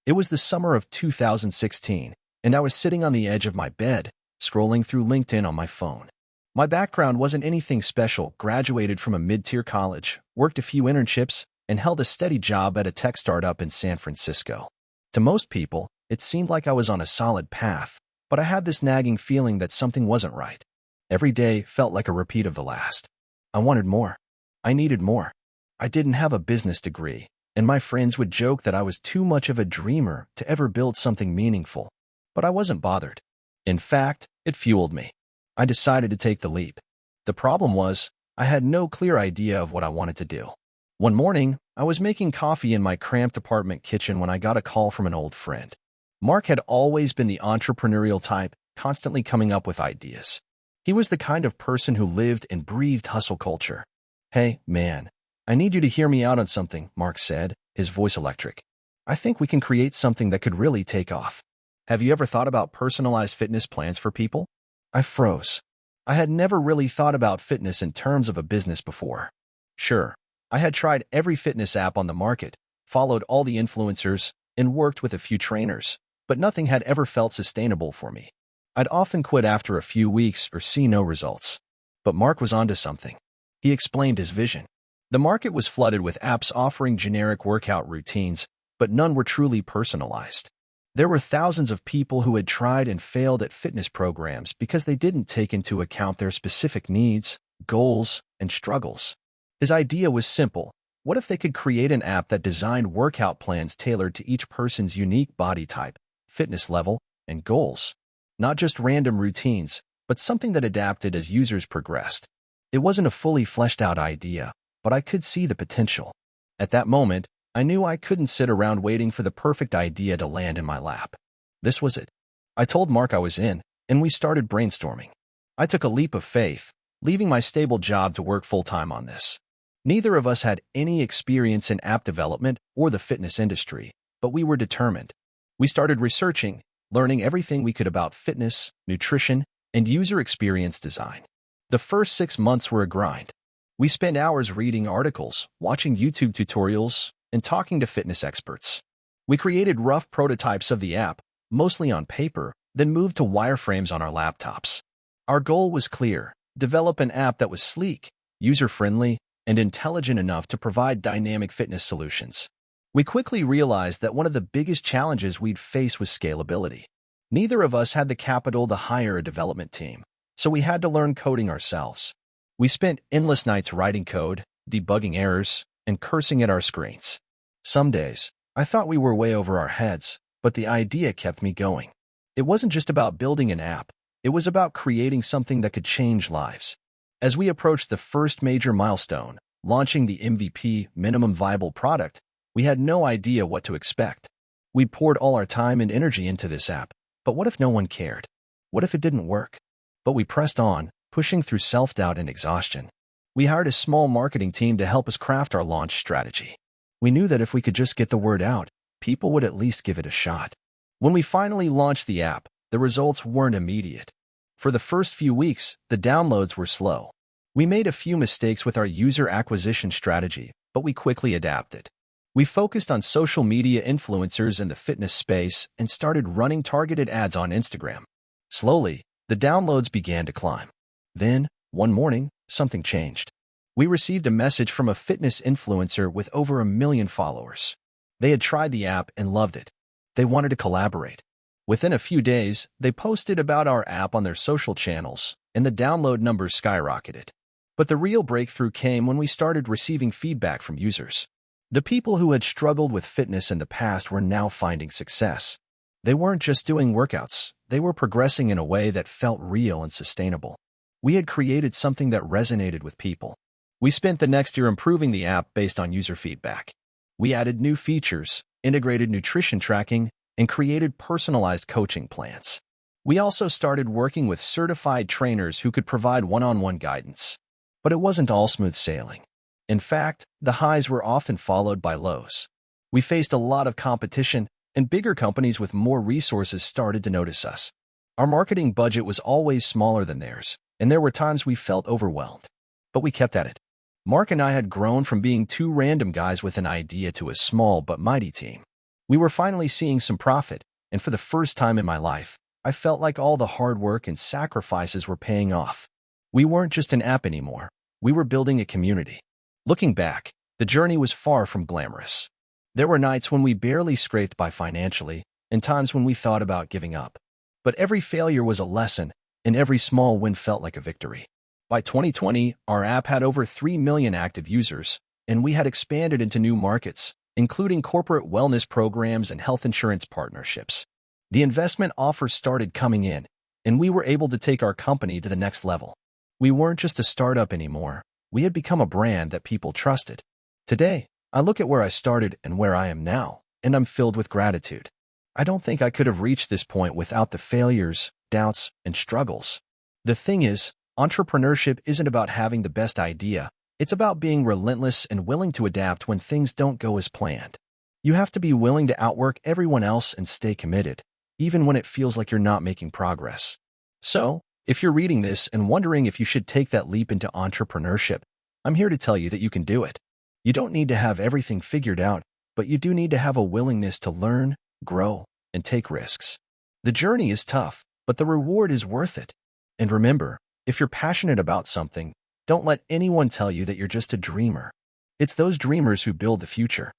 It was the summer of 2016, and I was sitting on the edge of my bed, scrolling through LinkedIn on my phone. My background wasn't anything special, graduated from a mid-tier college, worked a few internships, and held a steady job at a tech startup in San Francisco. To most people, it seemed like I was on a solid path, but I had this nagging feeling that something wasn't right. Every day felt like a repeat of the last. I wanted more. I needed more. I didn't have a business degree, and my friends would joke that I was too much of a dreamer to ever build something meaningful. But I wasn't bothered. In fact, it fueled me. I decided to take the leap. The problem was, I had no clear idea of what I wanted to do. One morning, I was making coffee in my cramped apartment kitchen when I got a call from an old friend. Mark had always been the entrepreneurial type, constantly coming up with ideas. He was the kind of person who lived and breathed hustle culture. "Hey, man, I need you to hear me out on something," Mark said, his voice electric. "I think we can create something that could really take off. Have you ever thought about personalized fitness plans for people?" I froze. I had never really thought about fitness in terms of a business before. Sure, I had tried every fitness app on the market, followed all the influencers, and worked with a few trainers, but nothing had ever felt sustainable for me. I'd often quit after a few weeks or see no results. But Mark was onto something. He explained his vision. The market was flooded with apps offering generic workout routines, but none were truly personalized. There were thousands of people who had tried and failed at fitness programs because they didn't take into account their specific needs, goals, and struggles. His idea was simple. What if they could create an app that designed workout plans tailored to each person's unique body type, fitness level, and goals? Not just random routines, but something that adapted as users progressed. It wasn't a fully fleshed out idea, but I could see the potential. At that moment, I knew I couldn't sit around waiting for the perfect idea to land in my lap. This was it. I told Mark I was in, and we started brainstorming. I took a leap of faith, leaving my stable job to work full-time on this. Neither of us had any experience in app development or the fitness industry, but we were determined. We started researching, learning everything we could about fitness, nutrition, and user experience design. The first 6 months were a grind. We spent hours reading articles, watching YouTube tutorials, and talking to fitness experts. We created rough prototypes of the app, mostly on paper, then moved to wireframes on our laptops. Our goal was clear: develop an app that was sleek, user-friendly, and intelligent enough to provide dynamic fitness solutions. We quickly realized that one of the biggest challenges we'd face was scalability. Neither of us had the capital to hire a development team, so we had to learn coding ourselves. We spent endless nights writing code, debugging errors, and cursing at our screens. Some days, I thought we were way over our heads, but the idea kept me going. It wasn't just about building an app, it was about creating something that could change lives. As we approached the first major milestone, launching the MVP, minimum viable product, we had no idea what to expect. We poured all our time and energy into this app, but what if no one cared? What if it didn't work? But we pressed on, pushing through self-doubt and exhaustion. We hired a small marketing team to help us craft our launch strategy. We knew that if we could just get the word out, people would at least give it a shot. When we finally launched the app, the results weren't immediate. For the first few weeks, the downloads were slow. We made a few mistakes with our user acquisition strategy, but we quickly adapted. We focused on social media influencers in the fitness space and started running targeted ads on Instagram. Slowly, the downloads began to climb. Then, one morning, something changed. We received a message from a fitness influencer with over 1 million followers. They had tried the app and loved it. They wanted to collaborate. Within a few days, they posted about our app on their social channels, and the download numbers skyrocketed. But the real breakthrough came when we started receiving feedback from users. The people who had struggled with fitness in the past were now finding success. They weren't just doing workouts, they were progressing in a way that felt real and sustainable. We had created something that resonated with people. We spent the next year improving the app based on user feedback. We added new features, integrated nutrition tracking, and created personalized coaching plans. We also started working with certified trainers who could provide one-on-one guidance. But it wasn't all smooth sailing. In fact, the highs were often followed by lows. We faced a lot of competition, and bigger companies with more resources started to notice us. Our marketing budget was always smaller than theirs, and there were times we felt overwhelmed. But we kept at it. Mark and I had grown from being two random guys with an idea to a small but mighty team. We were finally seeing some profit, and for the first time in my life, I felt like all the hard work and sacrifices were paying off. We weren't just an app anymore. We were building a community. Looking back, the journey was far from glamorous. There were nights when we barely scraped by financially, and times when we thought about giving up. But every failure was a lesson, and every small win felt like a victory. By 2020, our app had over 3 million active users, and we had expanded into new markets, including corporate wellness programs and health insurance partnerships. The investment offers started coming in, and we were able to take our company to the next level. We weren't just a startup anymore. We had become a brand that people trusted. Today, I look at where I started and where I am now, and I'm filled with gratitude. I don't think I could have reached this point without the failures, doubts, and struggles. The thing is, entrepreneurship isn't about having the best idea. It's about being relentless and willing to adapt when things don't go as planned. You have to be willing to outwork everyone else and stay committed, even when it feels like you're not making progress. So, if you're reading this and wondering if you should take that leap into entrepreneurship, I'm here to tell you that you can do it. You don't need to have everything figured out, but you do need to have a willingness to learn, grow, and take risks. The journey is tough, but the reward is worth it. And remember, if you're passionate about something, don't let anyone tell you that you're just a dreamer. It's those dreamers who build the future.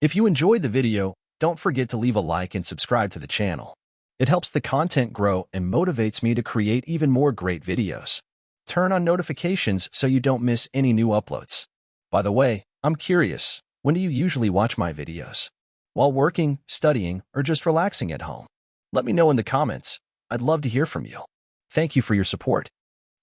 If you enjoyed the video, don't forget to leave a like and subscribe to the channel. It helps the content grow and motivates me to create even more great videos. Turn on notifications so you don't miss any new uploads. By the way, I'm curious, when do you usually watch my videos? While working, studying, or just relaxing at home? Let me know in the comments. I'd love to hear from you. Thank you for your support.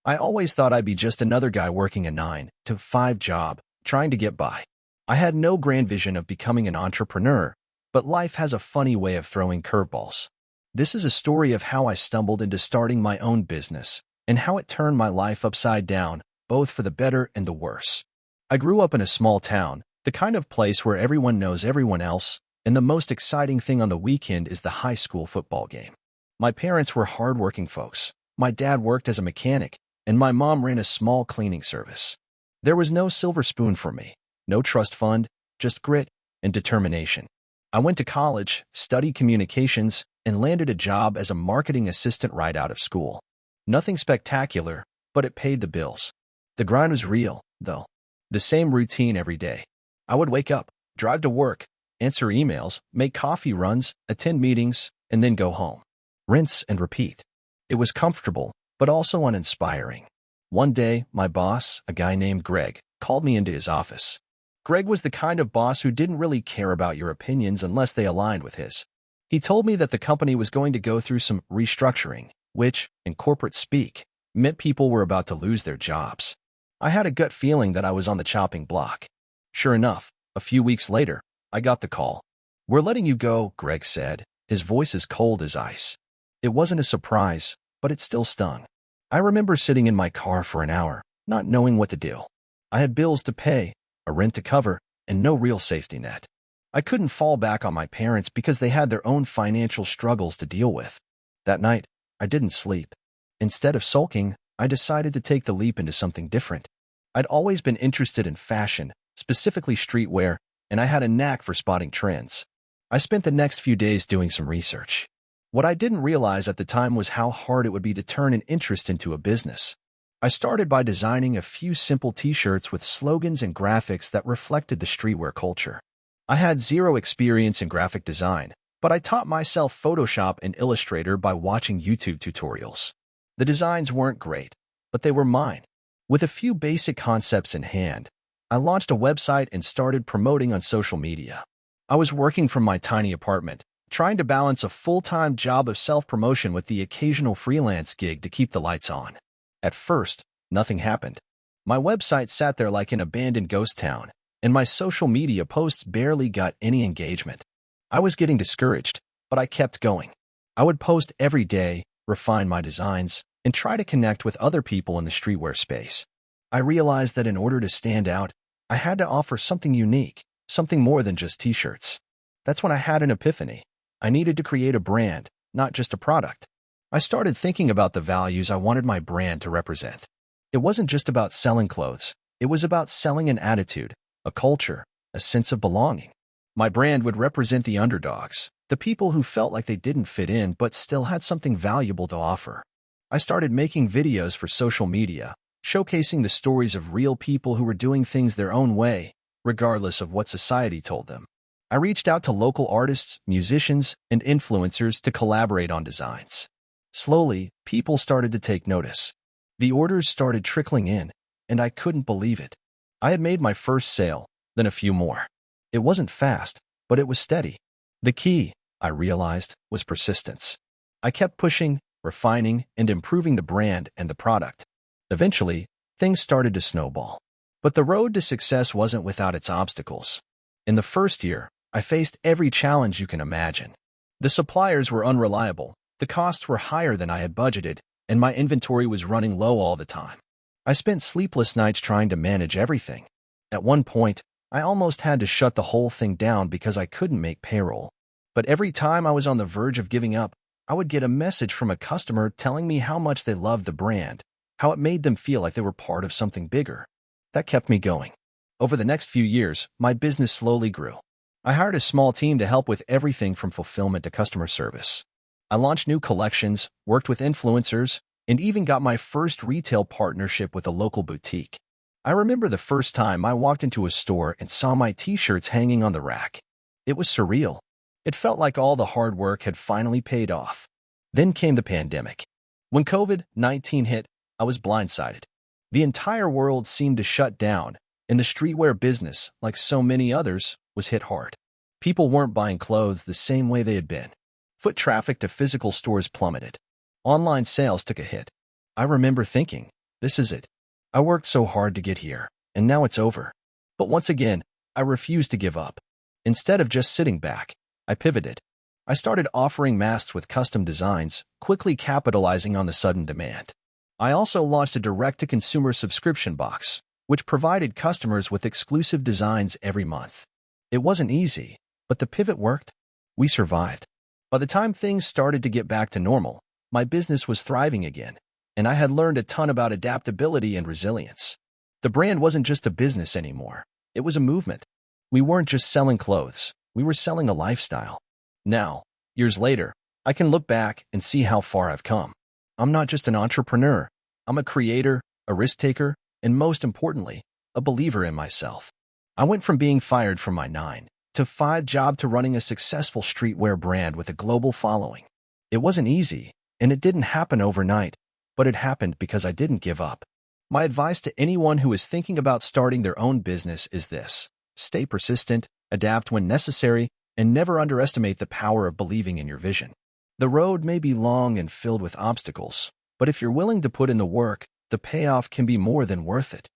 I always thought I'd be just another guy working a 9-to-5 job, trying to get by. I had no grand vision of becoming an entrepreneur, but life has a funny way of throwing curveballs. This is a story of how I stumbled into starting my own business and how it turned my life upside down, both for the better and the worse. I grew up in a small town, the kind of place where everyone knows everyone else, and the most exciting thing on the weekend is the high school football game. My parents were hardworking folks. My dad worked as a mechanic, and my mom ran a small cleaning service. There was no silver spoon for me, no trust fund, just grit and determination. I went to college, studied communications, and landed a job as a marketing assistant right out of school. Nothing spectacular, but it paid the bills. The grind was real, though. The same routine every day. I would wake up, drive to work, answer emails, make coffee runs, attend meetings, and then go home. Rinse and repeat. It was comfortable, but also uninspiring. One day, my boss, a guy named Greg, called me into his office. Greg was the kind of boss who didn't really care about your opinions unless they aligned with his. He told me that the company was going to go through some restructuring, which, in corporate speak, meant people were about to lose their jobs. I had a gut feeling that I was on the chopping block. Sure enough, a few weeks later, I got the call. "We're letting you go," Greg said, his voice as cold as ice. It wasn't a surprise, but it still stung. I remember sitting in my car for an hour, not knowing what to do. I had bills to pay, a rent to cover, and no real safety net. I couldn't fall back on my parents because they had their own financial struggles to deal with. That night, I didn't sleep. Instead of sulking, I decided to take the leap into something different. I'd always been interested in fashion, specifically streetwear, and I had a knack for spotting trends. I spent the next few days doing some research. What I didn't realize at the time was how hard it would be to turn an interest into a business. I started by designing a few simple t-shirts with slogans and graphics that reflected the streetwear culture. I had zero experience in graphic design, but I taught myself Photoshop and Illustrator by watching YouTube tutorials. The designs weren't great, but they were mine. With a few basic concepts in hand, I launched a website and started promoting on social media. I was working from my tiny apartment, trying to balance a full-time job of self-promotion with the occasional freelance gig to keep the lights on. At first, nothing happened. My website sat there like an abandoned ghost town, and my social media posts barely got any engagement. I was getting discouraged, but I kept going. I would post every day, refine my designs, and try to connect with other people in the streetwear space. I realized that in order to stand out, I had to offer something unique, something more than just t-shirts. That's when I had an epiphany. I needed to create a brand, not just a product. I started thinking about the values I wanted my brand to represent. It wasn't just about selling clothes. It was about selling an attitude, a culture, a sense of belonging. My brand would represent the underdogs, the people who felt like they didn't fit in but still had something valuable to offer. I started making videos for social media, showcasing the stories of real people who were doing things their own way, regardless of what society told them. I reached out to local artists, musicians, and influencers to collaborate on designs. Slowly, people started to take notice. The orders started trickling in, and I couldn't believe it. I had made my first sale, then a few more. It wasn't fast, but it was steady. The key, I realized, was persistence. I kept pushing, refining, and improving the brand and the product. Eventually, things started to snowball. But the road to success wasn't without its obstacles. In the first year, I faced every challenge you can imagine. The suppliers were unreliable, the costs were higher than I had budgeted, and my inventory was running low all the time. I spent sleepless nights trying to manage everything. At one point, I almost had to shut the whole thing down because I couldn't make payroll. But every time I was on the verge of giving up, I would get a message from a customer telling me how much they loved the brand, how it made them feel like they were part of something bigger. That kept me going. Over the next few years, my business slowly grew. I hired a small team to help with everything from fulfillment to customer service. I launched new collections, worked with influencers, and even got my first retail partnership with a local boutique. I remember the first time I walked into a store and saw my t-shirts hanging on the rack. It was surreal. It felt like all the hard work had finally paid off. Then came the pandemic. When COVID-19 hit, I was blindsided. The entire world seemed to shut down, and the streetwear business, like so many others, was hit hard. People weren't buying clothes the same way they had been. Foot traffic to physical stores plummeted. Online sales took a hit. I remember thinking, this is it. I worked so hard to get here, and now it's over. But once again, I refused to give up. Instead of just sitting back, I pivoted. I started offering masks with custom designs, quickly capitalizing on the sudden demand. I also launched a direct-to-consumer subscription box, which provided customers with exclusive designs every month. It wasn't easy, but the pivot worked. We survived. By the time things started to get back to normal, my business was thriving again, and I had learned a ton about adaptability and resilience. The brand wasn't just a business anymore. It was a movement. We weren't just selling clothes. We were selling a lifestyle. Now, years later, I can look back and see how far I've come. I'm not just an entrepreneur. I'm a creator, a risk taker, and most importantly, a believer in myself. I went from being fired from my 9-to-5 job to running a successful streetwear brand with a global following. It wasn't easy, and it didn't happen overnight, but it happened because I didn't give up. My advice to anyone who is thinking about starting their own business is this: stay persistent, adapt when necessary, and never underestimate the power of believing in your vision. The road may be long and filled with obstacles, but if you're willing to put in the work, the payoff can be more than worth it.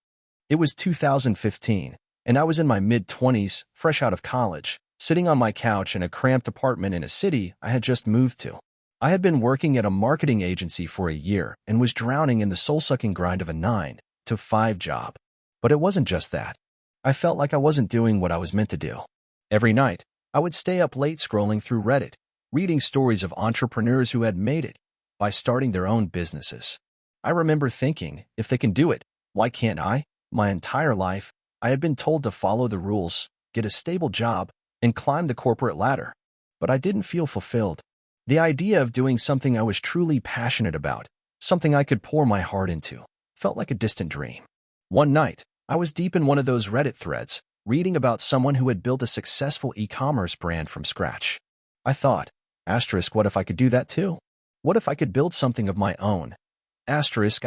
It was 2015, and I was in my mid-20s, fresh out of college, sitting on my couch in a cramped apartment in a city I had just moved to. I had been working at a marketing agency for a year and was drowning in the soul-sucking grind of a 9-to-5 job. But it wasn't just that. I felt like I wasn't doing what I was meant to do. Every night, I would stay up late scrolling through Reddit, reading stories of entrepreneurs who had made it by starting their own businesses. I remember thinking, if they can do it, why can't I? My entire life, I had been told to follow the rules, get a stable job, and climb the corporate ladder. But I didn't feel fulfilled. The idea of doing something I was truly passionate about, something I could pour my heart into, felt like a distant dream. One night, I was deep in one of those Reddit threads, reading about someone who had built a successful e-commerce brand from scratch. I thought, what if I could do that too? What if I could build something of my own? I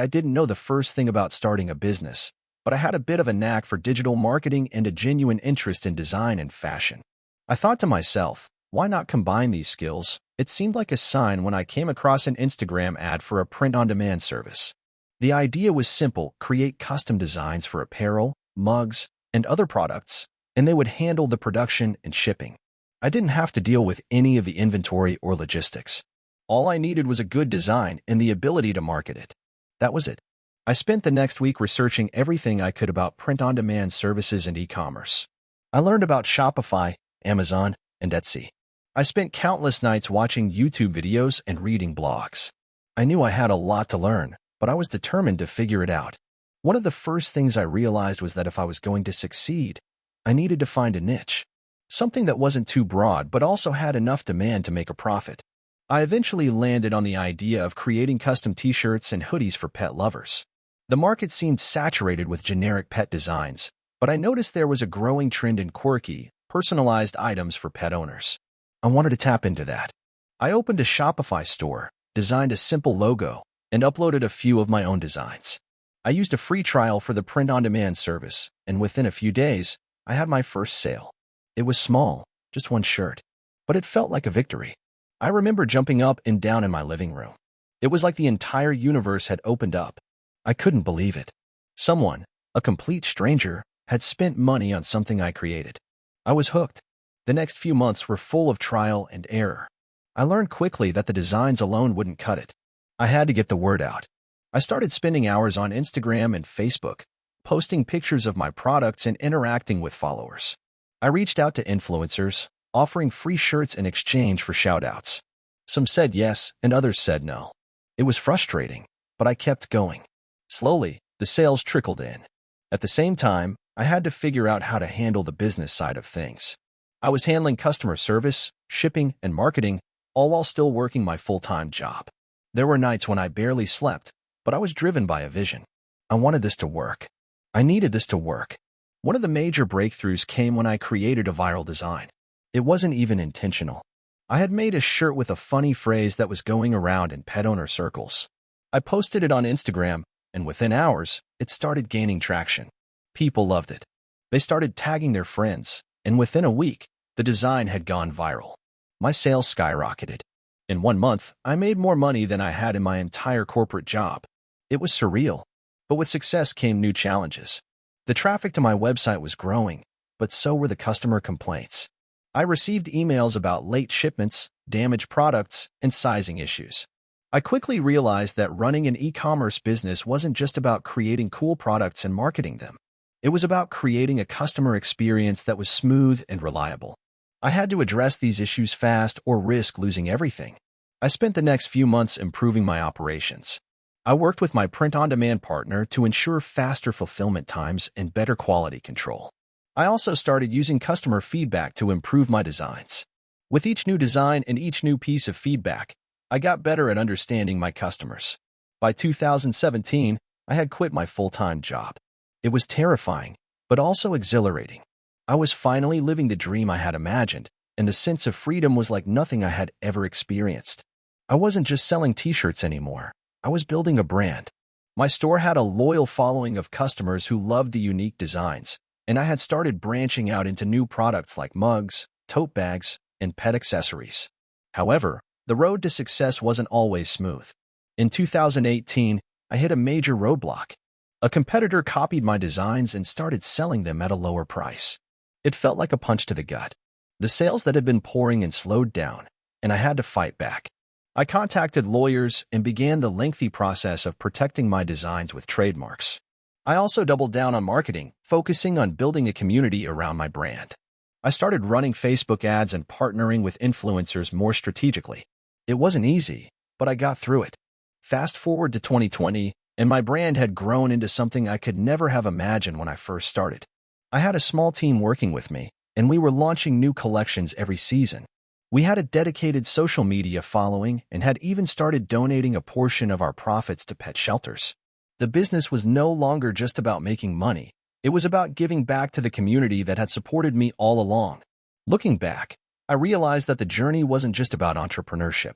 didn't know the first thing about starting a business, but I had a bit of a knack for digital marketing and a genuine interest in design and fashion. I thought to myself, why not combine these skills? It seemed like a sign when I came across an Instagram ad for a print-on-demand service. The idea was simple: create custom designs for apparel, mugs, and other products, and they would handle the production and shipping. I didn't have to deal with any of the inventory or logistics. All I needed was a good design and the ability to market it. That was it. I spent the next week researching everything I could about print-on-demand services and e-commerce. I learned about Shopify, Amazon, and Etsy. I spent countless nights watching YouTube videos and reading blogs. I knew I had a lot to learn, but I was determined to figure it out. One of the first things I realized was that if I was going to succeed, I needed to find a niche. something that wasn't too broad but also had enough demand to make a profit. I eventually landed on the idea of creating custom t-shirts and hoodies for pet lovers. The market seemed saturated with generic pet designs, but I noticed there was a growing trend in quirky, personalized items for pet owners. I wanted to tap into that. I opened a Shopify store, designed a simple logo, and uploaded a few of my own designs. I used a free trial for the print-on-demand service, and within a few days, I had my first sale. It was small, just one shirt, but it felt like a victory. I remember jumping up and down in my living room. It was like the entire universe had opened up. I couldn't believe it. Someone, a complete stranger, had spent money on something I created. I was hooked. The next few months were full of trial and error. I learned quickly that the designs alone wouldn't cut it. I had to get the word out. I started spending hours on Instagram and Facebook, posting pictures of my products and interacting with followers. I reached out to influencers, offering free shirts in exchange for shoutouts. Some said yes, and others said no. It was frustrating, but I kept going. Slowly, the sales trickled in. At the same time, I had to figure out how to handle the business side of things. I was handling customer service, shipping, and marketing, all while still working my full-time job. There were nights when I barely slept, but I was driven by a vision. I wanted this to work. I needed this to work. One of the major breakthroughs came when I created a viral design. It wasn't even intentional. I had made a shirt with a funny phrase that was going around in pet owner circles. I posted it on Instagram, and within hours, it started gaining traction. People loved it. They started tagging their friends, and within a week, the design had gone viral. My sales skyrocketed. In 1 month, I made more money than I had in my entire corporate job. It was surreal. But with success came new challenges. The traffic to my website was growing, but so were the customer complaints. I received emails about late shipments, damaged products, and sizing issues. I quickly realized that running an e-commerce business wasn't just about creating cool products and marketing them. It was about creating a customer experience that was smooth and reliable. I had to address these issues fast or risk losing everything. I spent the next few months improving my operations. I worked with my print-on-demand partner to ensure faster fulfillment times and better quality control. I also started using customer feedback to improve my designs. With each new design and each new piece of feedback, I got better at understanding my customers. By 2017, I had quit my full-time job. It was terrifying, but also exhilarating. I was finally living the dream I had imagined, and the sense of freedom was like nothing I had ever experienced. I wasn't just selling t-shirts anymore. I was building a brand. My store had a loyal following of customers who loved the unique designs, and I had started branching out into new products like mugs, tote bags, and pet accessories. However, the road to success wasn't always smooth. In 2018, I hit a major roadblock. A competitor copied my designs and started selling them at a lower price. It felt like a punch to the gut. The sales that had been pouring in slowed down, and I had to fight back. I contacted lawyers and began the lengthy process of protecting my designs with trademarks. I also doubled down on marketing, focusing on building a community around my brand. I started running Facebook ads and partnering with influencers more strategically. It wasn't easy, but I got through it. Fast forward to 2020, and my brand had grown into something I could never have imagined when I first started. I had a small team working with me, and we were launching new collections every season. We had a dedicated social media following and had even started donating a portion of our profits to pet shelters. The business was no longer just about making money. It was about giving back to the community that had supported me all along. Looking back, I realized that the journey wasn't just about entrepreneurship.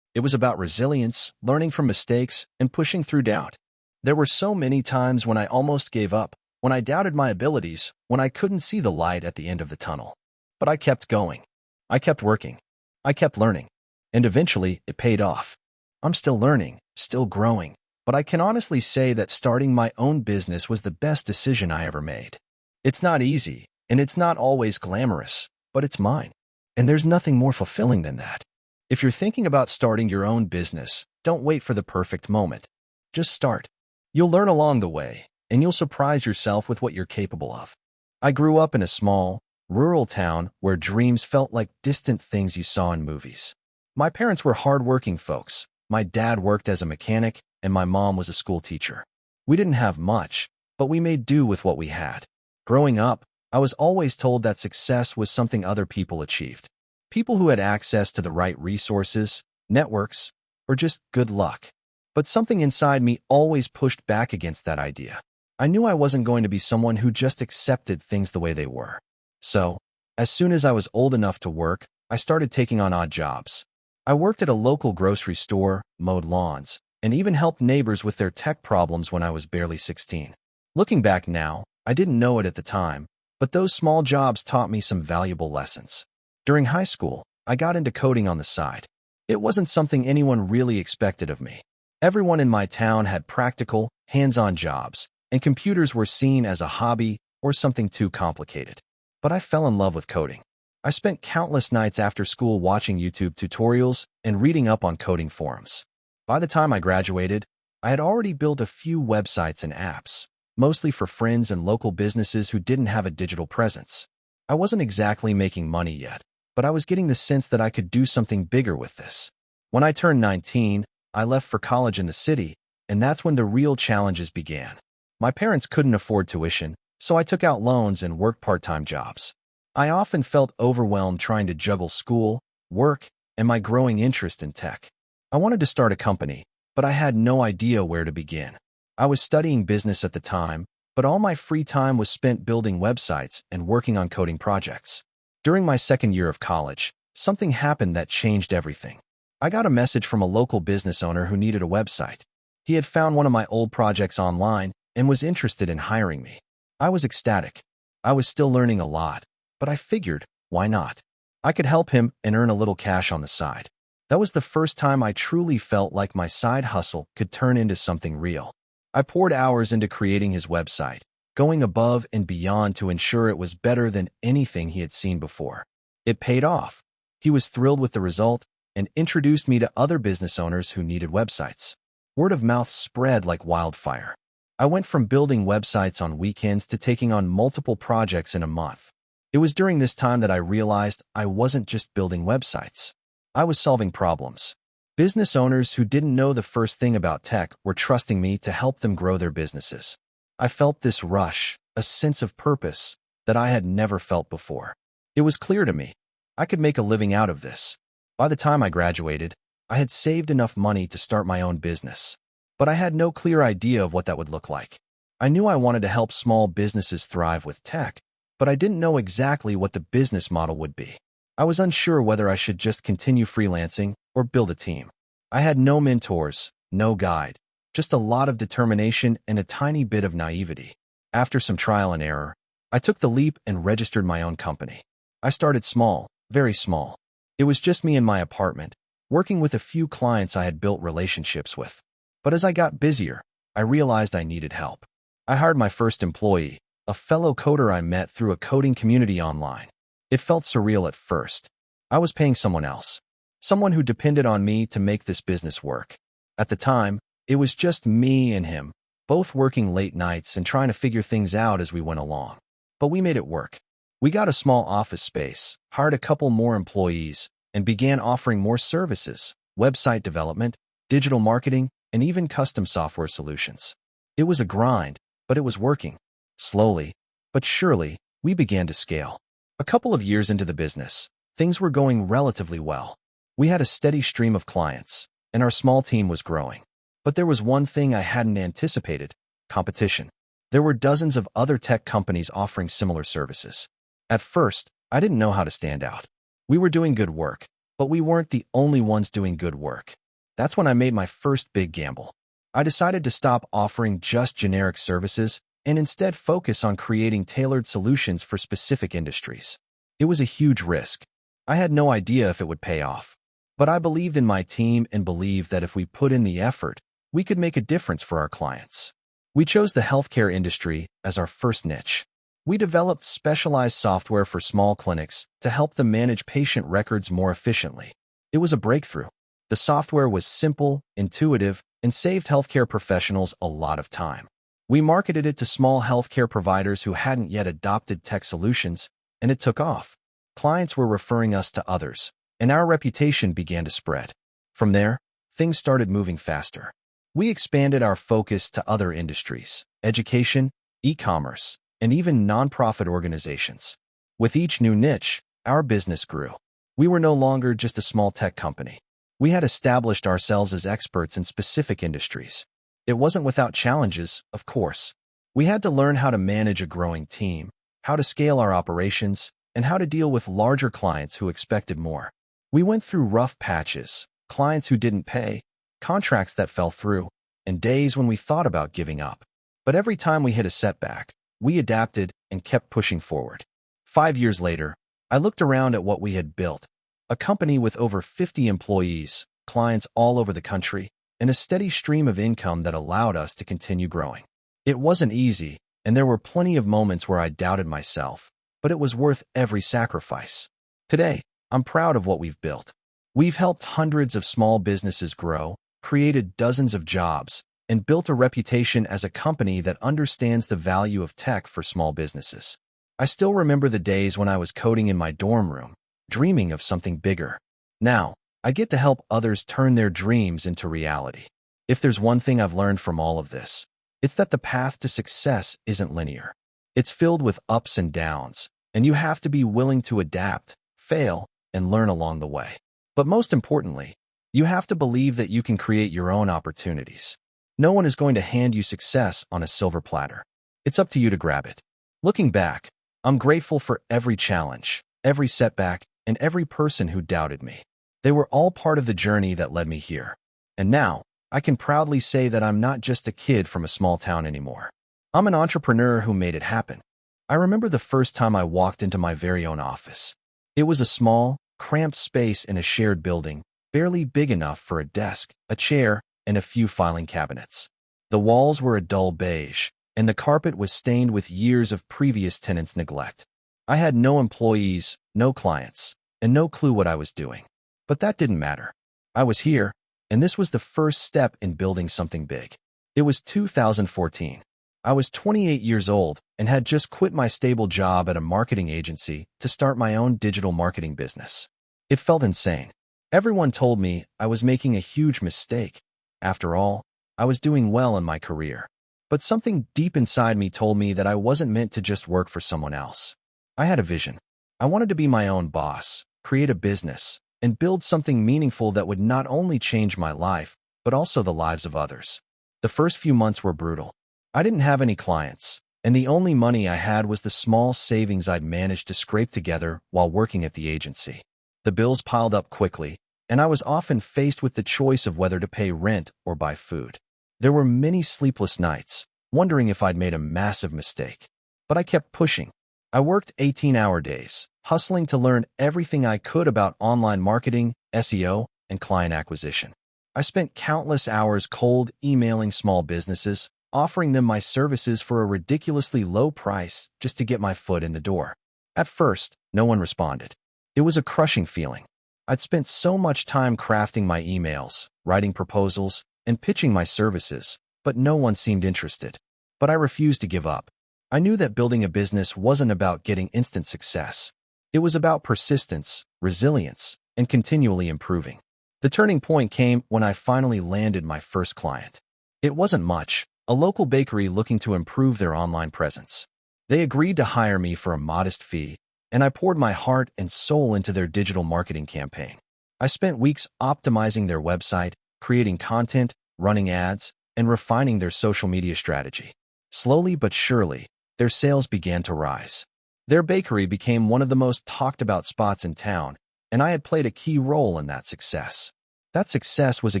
It was about resilience, learning from mistakes, and pushing through doubt. There were so many times when I almost gave up, when I doubted my abilities, when I couldn't see the light at the end of the tunnel. But I kept going. I kept working. I kept learning. And eventually, it paid off. I'm still learning, still growing, but I can honestly say that starting my own business was the best decision I ever made. It's not easy, and it's not always glamorous, but it's mine. And there's nothing more fulfilling than that. If you're thinking about starting your own business, don't wait for the perfect moment. Just start. You'll learn along the way, and you'll surprise yourself with what you're capable of. I grew up in a small, rural town where dreams felt like distant things you saw in movies. My parents were hardworking folks. My dad worked as a mechanic, and my mom was a school teacher. We didn't have much, but we made do with what we had. Growing up, I was always told that success was something other people achieved. People who had access to the right resources, networks, or just good luck. But something inside me always pushed back against that idea. I knew I wasn't going to be someone who just accepted things the way they were. So, as soon as I was old enough to work, I started taking on odd jobs. I worked at a local grocery store, mowed lawns, and even helped neighbors with their tech problems when I was barely 16. Looking back now, I didn't know it at the time, but those small jobs taught me some valuable lessons. During high school, I got into coding on the side. It wasn't something anyone really expected of me. Everyone in my town had practical, hands-on jobs, and computers were seen as a hobby or something too complicated. But I fell in love with coding. I spent countless nights after school watching YouTube tutorials and reading up on coding forums. By the time I graduated, I had already built a few websites and apps, mostly for friends and local businesses who didn't have a digital presence. I wasn't exactly making money yet, but I was getting the sense that I could do something bigger with this. When I turned 19, I left for college in the city, and that's when the real challenges began. My parents couldn't afford tuition, so I took out loans and worked part-time jobs. I often felt overwhelmed trying to juggle school, work, and my growing interest in tech. I wanted to start a company, but I had no idea where to begin. I was studying business at the time, but all my free time was spent building websites and working on coding projects. During my second year of college, something happened that changed everything. I got a message from a local business owner who needed a website. He had found one of my old projects online and was interested in hiring me. I was ecstatic. I was still learning a lot, but I figured, why not? I could help him and earn a little cash on the side. That was the first time I truly felt like my side hustle could turn into something real. I poured hours into creating his website, going above and beyond to ensure it was better than anything he had seen before. It paid off. He was thrilled with the result and introduced me to other business owners who needed websites. Word of mouth spread like wildfire. I went from building websites on weekends to taking on multiple projects in a month. It was during this time that I realized I wasn't just building websites. I was solving problems. Business owners who didn't know the first thing about tech were trusting me to help them grow their businesses. I felt this rush, a sense of purpose, that I had never felt before. It was clear to me I could make a living out of this. By the time I graduated, I had saved enough money to start my own business. But I had no clear idea of what that would look like. I knew I wanted to help small businesses thrive with tech, but I didn't know exactly what the business model would be. I was unsure whether I should just continue freelancing or build a team. I had no mentors, no guide, just a lot of determination and a tiny bit of naivety. After some trial and error, I took the leap and registered my own company. I started small, very small. It was just me in my apartment, working with a few clients I had built relationships with. But as I got busier, I realized I needed help. I hired my first employee, a fellow coder I met through a coding community online. It felt surreal at first. I was paying someone else, someone who depended on me to make this business work. At the time, it was just me and him, both working late nights and trying to figure things out as we went along. But we made it work. We got a small office space, hired a couple more employees, and began offering more services, website development, digital marketing, and even custom software solutions. It was a grind, but it was working. Slowly, but surely, we began to scale. A couple of years into the business, things were going relatively well. We had a steady stream of clients, and our small team was growing. But there was one thing I hadn't anticipated: competition. There were dozens of other tech companies offering similar services. At first, I didn't know how to stand out. We were doing good work, but we weren't the only ones doing good work. That's when I made my first big gamble. I decided to stop offering just generic services and instead focus on creating tailored solutions for specific industries. It was a huge risk. I had no idea if it would pay off. But I believed in my team and believed that if we put in the effort, we could make a difference for our clients. We chose the healthcare industry as our first niche. We developed specialized software for small clinics to help them manage patient records more efficiently. It was a breakthrough. The software was simple, intuitive, and saved healthcare professionals a lot of time. We marketed it to small healthcare providers who hadn't yet adopted tech solutions, and it took off. Clients were referring us to others, and our reputation began to spread. From there, things started moving faster. We expanded our focus to other industries: education, e-commerce, and even nonprofit organizations. With each new niche, our business grew. We were no longer just a small tech company. We had established ourselves as experts in specific industries. It wasn't without challenges, of course. We had to learn how to manage a growing team, how to scale our operations, and how to deal with larger clients who expected more. We went through rough patches, clients who didn't pay, contracts that fell through, and days when we thought about giving up. But every time we hit a setback, we adapted and kept pushing forward. 5 years later, I looked around at what we had built, a company with over 50 employees, clients all over the country, and a steady stream of income that allowed us to continue growing. It wasn't easy, and there were plenty of moments where I doubted myself, but it was worth every sacrifice. Today, I'm proud of what we've built. We've helped hundreds of small businesses grow, created dozens of jobs, and built a reputation as a company that understands the value of tech for small businesses. I still remember the days when I was coding in my dorm room, dreaming of something bigger. Now, I get to help others turn their dreams into reality. If there's one thing I've learned from all of this, it's that the path to success isn't linear. It's filled with ups and downs, and you have to be willing to adapt, fail, and learn along the way. But most importantly, you have to believe that you can create your own opportunities. No one is going to hand you success on a silver platter. It's up to you to grab it. Looking back, I'm grateful for every challenge, every setback, and every person who doubted me. They were all part of the journey that led me here. And now, I can proudly say that I'm not just a kid from a small town anymore. I'm an entrepreneur who made it happen. I remember the first time I walked into my very own office. It was a small, cramped space in a shared building, barely big enough for a desk, a chair, and a few filing cabinets. The walls were a dull beige, and the carpet was stained with years of previous tenants' neglect. I had no employees, no clients, and no clue what I was doing. But that didn't matter. I was here, and this was the first step in building something big. It was 2014. I was 28 years old and had just quit my stable job at a marketing agency to start my own digital marketing business. It felt insane. Everyone told me I was making a huge mistake. After all, I was doing well in my career. But something deep inside me told me that I wasn't meant to just work for someone else. I had a vision. I wanted to be my own boss, create a business, and build something meaningful that would not only change my life, but also the lives of others. The first few months were brutal. I didn't have any clients, and the only money I had was the small savings I'd managed to scrape together while working at the agency. The bills piled up quickly, and I was often faced with the choice of whether to pay rent or buy food. There were many sleepless nights, wondering if I'd made a massive mistake. But I kept pushing. I worked 18-hour days, hustling to learn everything I could about online marketing, SEO, and client acquisition. I spent countless hours cold emailing small businesses, offering them my services for a ridiculously low price just to get my foot in the door. At first, no one responded. It was a crushing feeling. I'd spent so much time crafting my emails, writing proposals, and pitching my services, but no one seemed interested. But I refused to give up. I knew that building a business wasn't about getting instant success. It was about persistence, resilience, and continually improving. The turning point came when I finally landed my first client. It wasn't much, a local bakery looking to improve their online presence. They agreed to hire me for a modest fee, and I poured my heart and soul into their digital marketing campaign. I spent weeks optimizing their website, creating content, running ads, and refining their social media strategy. Slowly but surely, their sales began to rise. Their bakery became one of the most talked about spots in town, and I had played a key role in that success. That success was a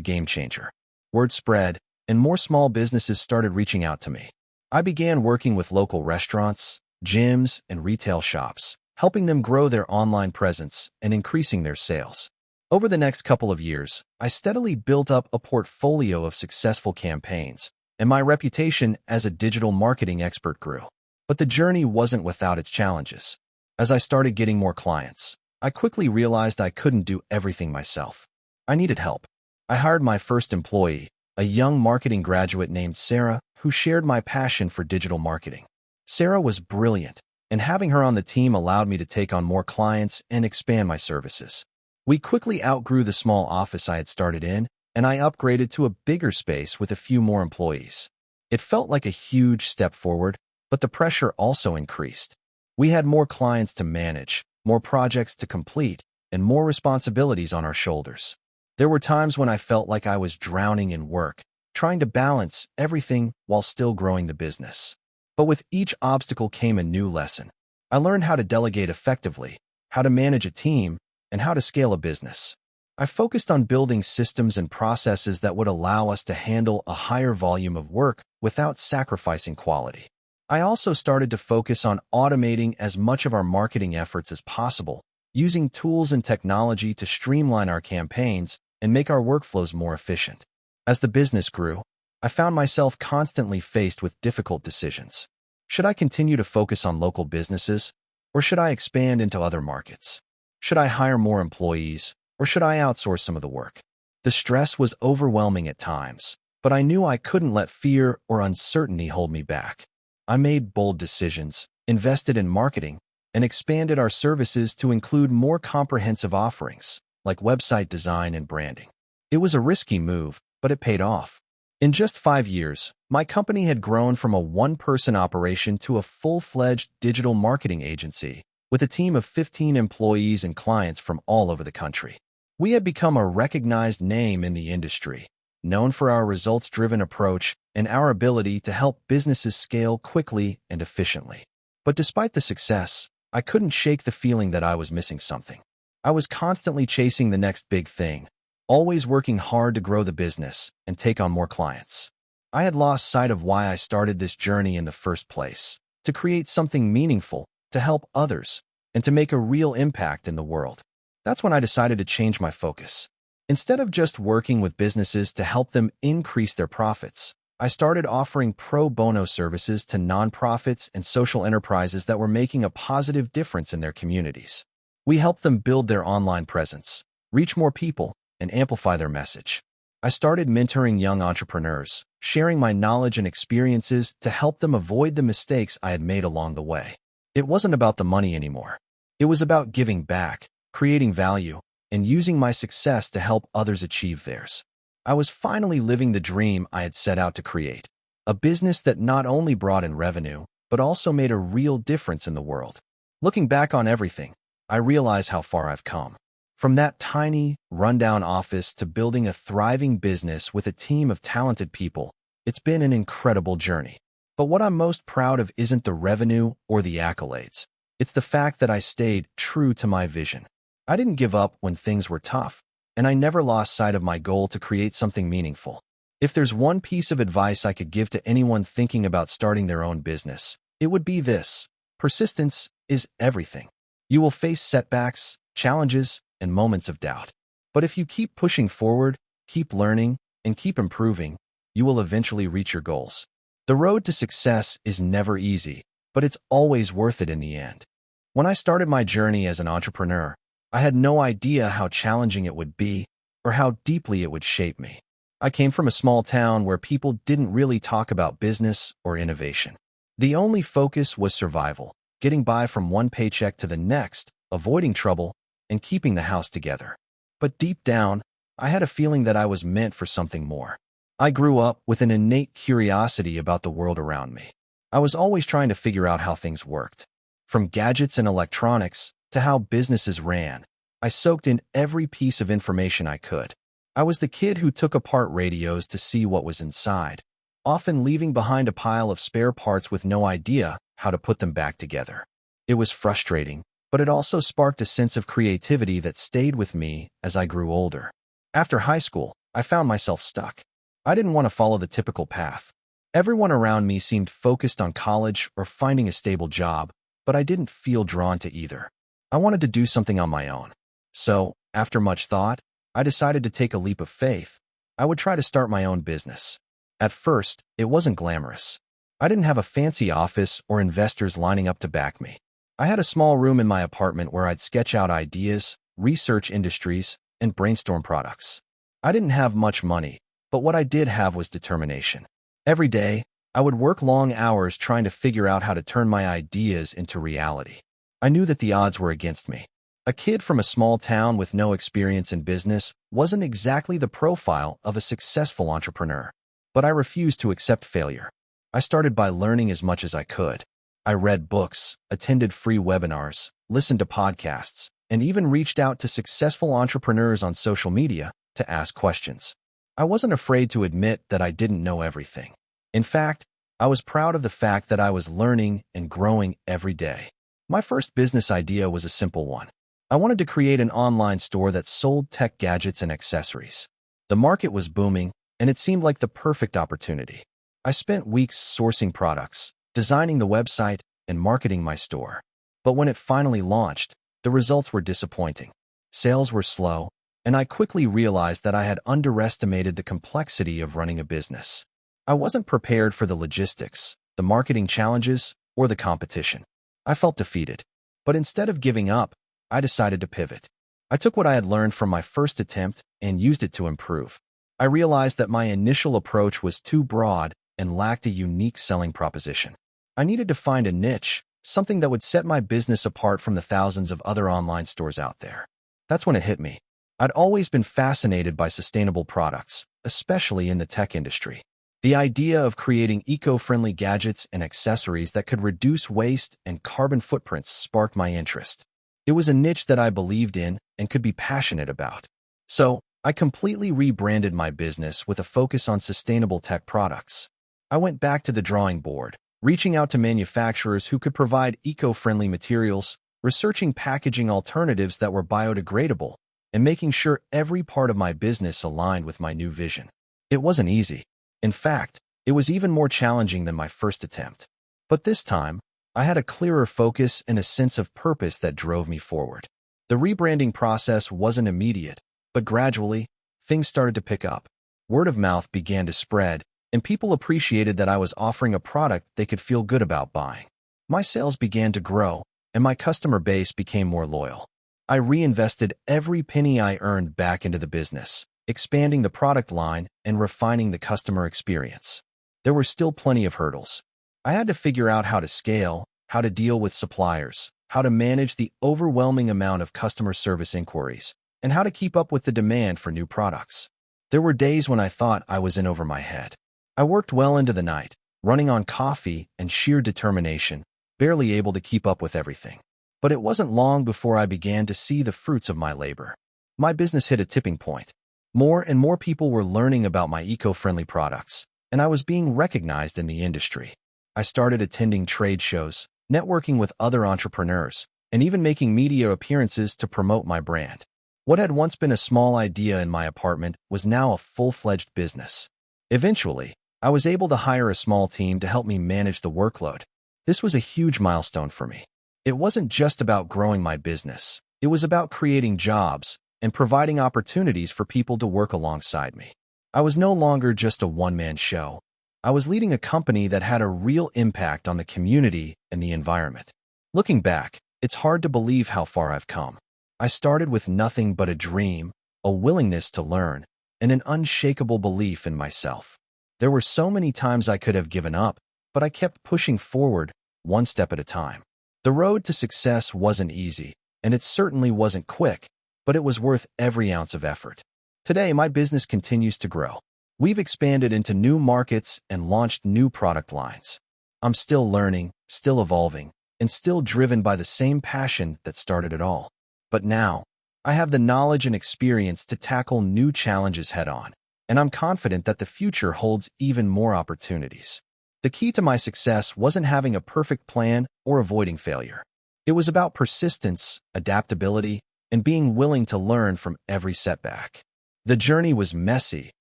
game changer. Word spread, and more small businesses started reaching out to me. I began working with local restaurants, gyms, and retail shops, helping them grow their online presence and increasing their sales. Over the next couple of years, I steadily built up a portfolio of successful campaigns, and my reputation as a digital marketing expert grew. But the journey wasn't without its challenges. As I started getting more clients, I quickly realized I couldn't do everything myself. I needed help. I hired my first employee, a young marketing graduate named Sarah, who shared my passion for digital marketing. Sarah was brilliant, and having her on the team allowed me to take on more clients and expand my services. We quickly outgrew the small office I had started in, and I upgraded to a bigger space with a few more employees. It felt like a huge step forward, But the pressure also increased. We had more clients to manage, more projects to complete, and more responsibilities on our shoulders. There were times when I felt like I was drowning in work, trying to balance everything while still growing the business. But with each obstacle came a new lesson. I learned how to delegate effectively, how to manage a team, and how to scale a business. I focused on building systems and processes that would allow us to handle a higher volume of work without sacrificing quality. I also started to focus on automating as much of our marketing efforts as possible, using tools and technology to streamline our campaigns and make our workflows more efficient. As the business grew, I found myself constantly faced with difficult decisions. Should I continue to focus on local businesses, or should I expand into other markets? Should I hire more employees, or should I outsource some of the work? The stress was overwhelming at times, but I knew I couldn't let fear or uncertainty hold me back. I made bold decisions, invested in marketing, and expanded our services to include more comprehensive offerings, like website design and branding. It was a risky move, but it paid off. In just 5 years, my company had grown from a one-person operation to a full-fledged digital marketing agency, with a team of 15 employees and clients from all over the country. We had become a recognized name in the industry, known for our results-driven approach and our ability to help businesses scale quickly and efficiently. But despite the success, I couldn't shake the feeling that I was missing something. I was constantly chasing the next big thing, always working hard to grow the business and take on more clients. I had lost sight of why I started this journey in the first place, to create something meaningful, to help others, and to make a real impact in the world. That's when I decided to change my focus. Instead of just working with businesses to help them increase their profits, I started offering pro bono services to nonprofits and social enterprises that were making a positive difference in their communities. We helped them build their online presence, reach more people, and amplify their message. I started mentoring young entrepreneurs, sharing my knowledge and experiences to help them avoid the mistakes I had made along the way. It wasn't about the money anymore. It was about giving back, creating value, and using my success to help others achieve theirs. I was finally living the dream I had set out to create, a business that not only brought in revenue, but also made a real difference in the world. Looking back on everything, I realize how far I've come. From that tiny, rundown office to building a thriving business with a team of talented people, it's been an incredible journey. But what I'm most proud of isn't the revenue or the accolades. It's the fact that I stayed true to my vision. I didn't give up when things were tough, and I never lost sight of my goal to create something meaningful. If there's one piece of advice I could give to anyone thinking about starting their own business, it would be this: persistence is everything. You will face setbacks, challenges, and moments of doubt. But if you keep pushing forward, keep learning, and keep improving, you will eventually reach your goals. The road to success is never easy, but it's always worth it in the end. When I started my journey as an entrepreneur, I had no idea how challenging it would be or how deeply it would shape me. I came from a small town where people didn't really talk about business or innovation. The only focus was survival, getting by from one paycheck to the next, avoiding trouble, and keeping the house together. But deep down, I had a feeling that I was meant for something more. I grew up with an innate curiosity about the world around me. I was always trying to figure out how things worked. From gadgets and electronics to how businesses ran, I soaked in every piece of information I could. I was the kid who took apart radios to see what was inside, often leaving behind a pile of spare parts with no idea how to put them back together. It was frustrating, but it also sparked a sense of creativity that stayed with me as I grew older. After high school, I found myself stuck. I didn't want to follow the typical path. Everyone around me seemed focused on college or finding a stable job, but I didn't feel drawn to either. I wanted to do something on my own. So, after much thought, I decided to take a leap of faith. I would try to start my own business. At first, it wasn't glamorous. I didn't have a fancy office or investors lining up to back me. I had a small room in my apartment where I'd sketch out ideas, research industries, and brainstorm products. I didn't have much money, but what I did have was determination. Every day, I would work long hours trying to figure out how to turn my ideas into reality. I knew that the odds were against me. A kid from a small town with no experience in business wasn't exactly the profile of a successful entrepreneur. But I refused to accept failure. I started by learning as much as I could. I read books, attended free webinars, listened to podcasts, and even reached out to successful entrepreneurs on social media to ask questions. I wasn't afraid to admit that I didn't know everything. In fact, I was proud of the fact that I was learning and growing every day. My first business idea was a simple one. I wanted to create an online store that sold tech gadgets and accessories. The market was booming, and it seemed like the perfect opportunity. I spent weeks sourcing products, designing the website, and marketing my store. But when it finally launched, the results were disappointing. Sales were slow, and I quickly realized that I had underestimated the complexity of running a business. I wasn't prepared for the logistics, the marketing challenges, or the competition. I felt defeated. But instead of giving up, I decided to pivot. I took what I had learned from my first attempt and used it to improve. I realized that my initial approach was too broad and lacked a unique selling proposition. I needed to find a niche, something that would set my business apart from the thousands of other online stores out there. That's when it hit me. I'd always been fascinated by sustainable products, especially in the tech industry. The idea of creating eco-friendly gadgets and accessories that could reduce waste and carbon footprints sparked my interest. It was a niche that I believed in and could be passionate about. So, I completely rebranded my business with a focus on sustainable tech products. I went back to the drawing board, reaching out to manufacturers who could provide eco-friendly materials, researching packaging alternatives that were biodegradable, and making sure every part of my business aligned with my new vision. It wasn't easy. In fact, it was even more challenging than my first attempt. But this time, I had a clearer focus and a sense of purpose that drove me forward. The rebranding process wasn't immediate, but gradually, things started to pick up. Word of mouth began to spread, and people appreciated that I was offering a product they could feel good about buying. My sales began to grow, and my customer base became more loyal. I reinvested every penny I earned back into the business, expanding the product line and refining the customer experience. There were still plenty of hurdles. I had to figure out how to scale, how to deal with suppliers, how to manage the overwhelming amount of customer service inquiries, and how to keep up with the demand for new products. There were days when I thought I was in over my head. I worked well into the night, running on coffee and sheer determination, barely able to keep up with everything. But it wasn't long before I began to see the fruits of my labor. My business hit a tipping point. More and more people were learning about my eco-friendly products, and I was being recognized in the industry. I started attending trade shows, networking with other entrepreneurs, and even making media appearances to promote my brand. What had once been a small idea in my apartment was now a full-fledged business. Eventually, I was able to hire a small team to help me manage the workload. This was a huge milestone for me. It wasn't just about growing my business. It was about creating jobs and providing opportunities for people to work alongside me. I was no longer just a one-man show. I was leading a company that had a real impact on the community and the environment. Looking back, it's hard to believe how far I've come. I started with nothing but a dream, a willingness to learn, and an unshakable belief in myself. There were so many times I could have given up, but I kept pushing forward, one step at a time. The road to success wasn't easy, and it certainly wasn't quick, but it was worth every ounce of effort. Today, my business continues to grow. We've expanded into new markets and launched new product lines. I'm still learning, still evolving, and still driven by the same passion that started it all. But now, I have the knowledge and experience to tackle new challenges head-on, and I'm confident that the future holds even more opportunities. The key to my success wasn't having a perfect plan or avoiding failure. It was about persistence, adaptability, and being willing to learn from every setback. The journey was messy,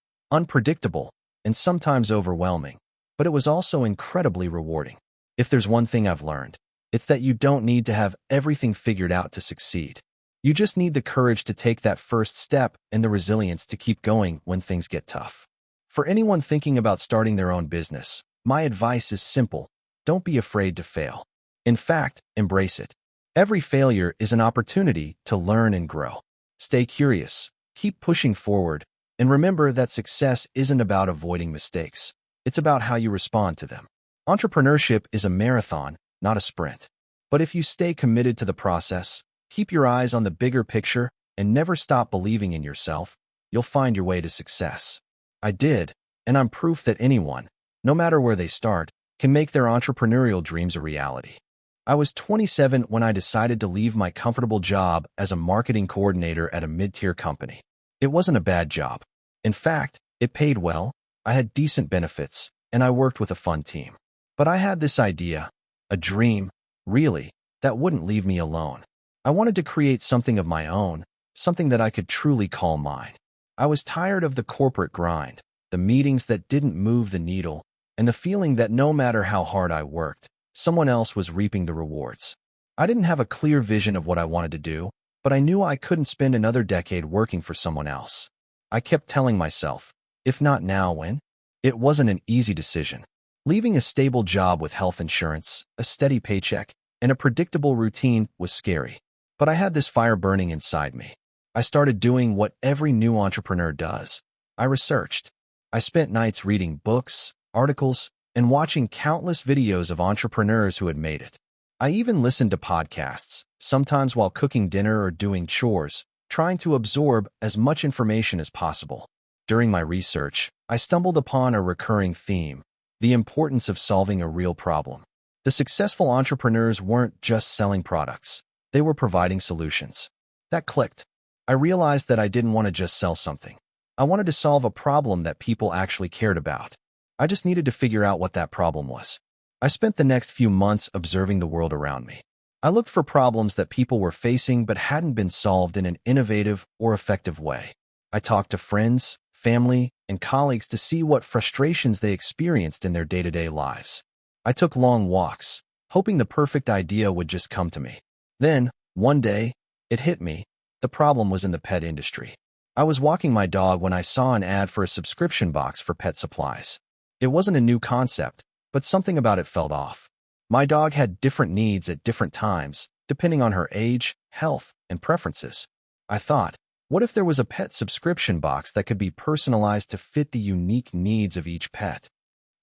unpredictable, and sometimes overwhelming, but it was also incredibly rewarding. If there's one thing I've learned, it's that you don't need to have everything figured out to succeed. You just need the courage to take that first step and the resilience to keep going when things get tough. For anyone thinking about starting their own business, my advice is simple: don't be afraid to fail. In fact, embrace it. Every failure is an opportunity to learn and grow. Stay curious, keep pushing forward, and remember that success isn't about avoiding mistakes. It's about how you respond to them. Entrepreneurship is a marathon, not a sprint. But if you stay committed to the process, keep your eyes on the bigger picture, and never stop believing in yourself, you'll find your way to success. I did, and I'm proof that anyone, no matter where they start, can make their entrepreneurial dreams a reality. I was 27 when I decided to leave my comfortable job as a marketing coordinator at a mid-tier company. It wasn't a bad job. In fact, it paid well, I had decent benefits, and I worked with a fun team. But I had this idea, a dream, really, that wouldn't leave me alone. I wanted to create something of my own, something that I could truly call mine. I was tired of the corporate grind, the meetings that didn't move the needle, and the feeling that no matter how hard I worked, someone else was reaping the rewards. I didn't have a clear vision of what I wanted to do, but I knew I couldn't spend another decade working for someone else. I kept telling myself, if not now, when? It wasn't an easy decision. Leaving a stable job with health insurance, a steady paycheck, and a predictable routine was scary. But I had this fire burning inside me. I started doing what every new entrepreneur does. I researched. I spent nights reading books, articles, and watching countless videos of entrepreneurs who had made it. I even listened to podcasts, sometimes while cooking dinner or doing chores, trying to absorb as much information as possible. During my research, I stumbled upon a recurring theme, the importance of solving a real problem. The successful entrepreneurs weren't just selling products. They were providing solutions. That clicked. I realized that I didn't want to just sell something. I wanted to solve a problem that people actually cared about. I just needed to figure out what that problem was. I spent the next few months observing the world around me. I looked for problems that people were facing but hadn't been solved in an innovative or effective way. I talked to friends, family, and colleagues to see what frustrations they experienced in their day-to-day lives. I took long walks, hoping the perfect idea would just come to me. Then, one day, it hit me. The problem was in the pet industry. I was walking my dog when I saw an ad for a subscription box for pet supplies. It wasn't a new concept, but something about it felt off. My dog had different needs at different times, depending on her age, health, and preferences. I thought, what if there was a pet subscription box that could be personalized to fit the unique needs of each pet?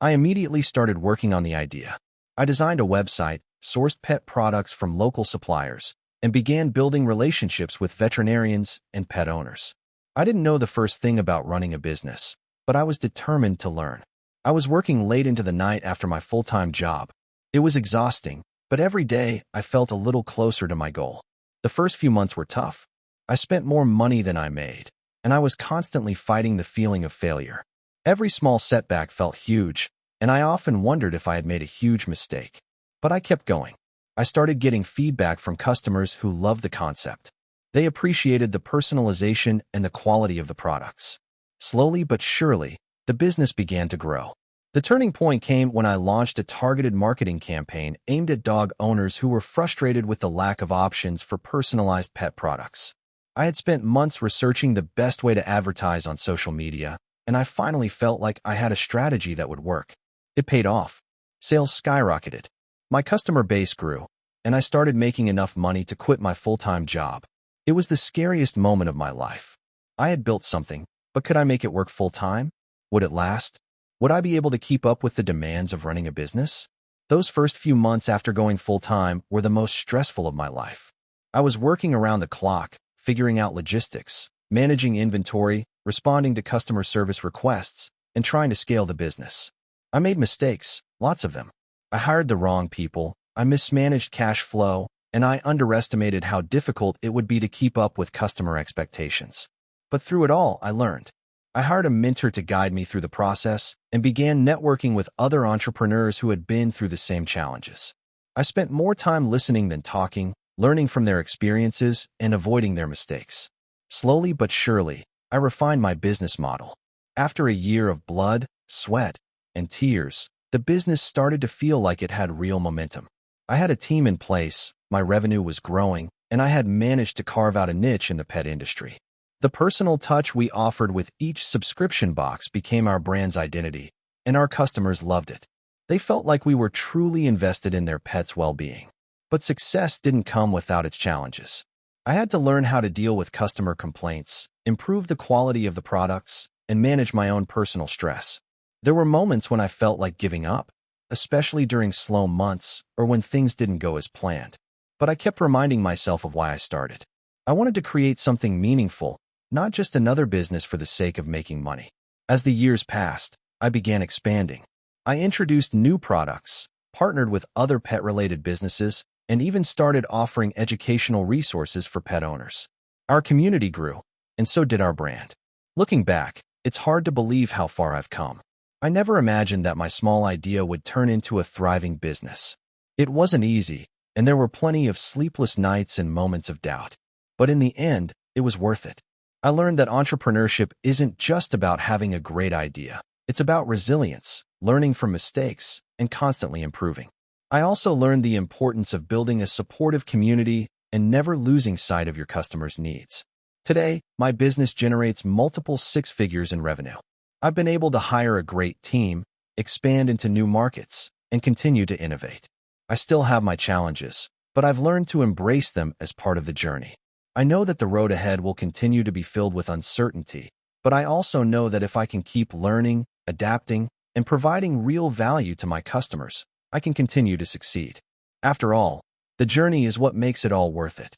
I immediately started working on the idea. I designed a website, sourced pet products from local suppliers, and began building relationships with veterinarians and pet owners. I didn't know the first thing about running a business, but I was determined to learn. I was working late into the night after my full-time job. It was exhausting, but every day I felt a little closer to my goal. The first few months were tough. I spent more money than I made, and I was constantly fighting the feeling of failure. Every small setback felt huge, and I often wondered if I had made a huge mistake. But I kept going. I started getting feedback from customers who loved the concept. They appreciated the personalization and the quality of the products. Slowly but surely, the business began to grow. The turning point came when I launched a targeted marketing campaign aimed at dog owners who were frustrated with the lack of options for personalized pet products. I had spent months researching the best way to advertise on social media, and I finally felt like I had a strategy that would work. It paid off. Sales skyrocketed. My customer base grew, and I started making enough money to quit my full-time job. It was the scariest moment of my life. I had built something, but could I make it work full-time? Would it last? Would I be able to keep up with the demands of running a business? Those first few months after going full-time were the most stressful of my life. I was working around the clock, figuring out logistics, managing inventory, responding to customer service requests, and trying to scale the business. I made mistakes, lots of them. I hired the wrong people, I mismanaged cash flow, and I underestimated how difficult it would be to keep up with customer expectations. But through it all, I learned. I hired a mentor to guide me through the process and began networking with other entrepreneurs who had been through the same challenges. I spent more time listening than talking, learning from their experiences and avoiding their mistakes. Slowly but surely, I refined my business model. After a year of blood, sweat, and tears, the business started to feel like it had real momentum. I had a team in place, my revenue was growing, and I had managed to carve out a niche in the pet industry. The personal touch we offered with each subscription box became our brand's identity, and our customers loved it. They felt like we were truly invested in their pets' well-being. But success didn't come without its challenges. I had to learn how to deal with customer complaints, improve the quality of the products, and manage my own personal stress. There were moments when I felt like giving up, especially during slow months or when things didn't go as planned. But I kept reminding myself of why I started. I wanted to create something meaningful, not just another business for the sake of making money. As the years passed, I began expanding. I introduced new products, partnered with other pet-related businesses, and even started offering educational resources for pet owners. Our community grew, and so did our brand. Looking back, it's hard to believe how far I've come. I never imagined that my small idea would turn into a thriving business. It wasn't easy, and there were plenty of sleepless nights and moments of doubt. But in the end, it was worth it. I learned that entrepreneurship isn't just about having a great idea. It's about resilience, learning from mistakes, and constantly improving. I also learned the importance of building a supportive community and never losing sight of your customers' needs. Today, my business generates multiple six figures in revenue. I've been able to hire a great team, expand into new markets, and continue to innovate. I still have my challenges, but I've learned to embrace them as part of the journey. I know that the road ahead will continue to be filled with uncertainty, but I also know that if I can keep learning, adapting, and providing real value to my customers, I can continue to succeed. After all, the journey is what makes it all worth it.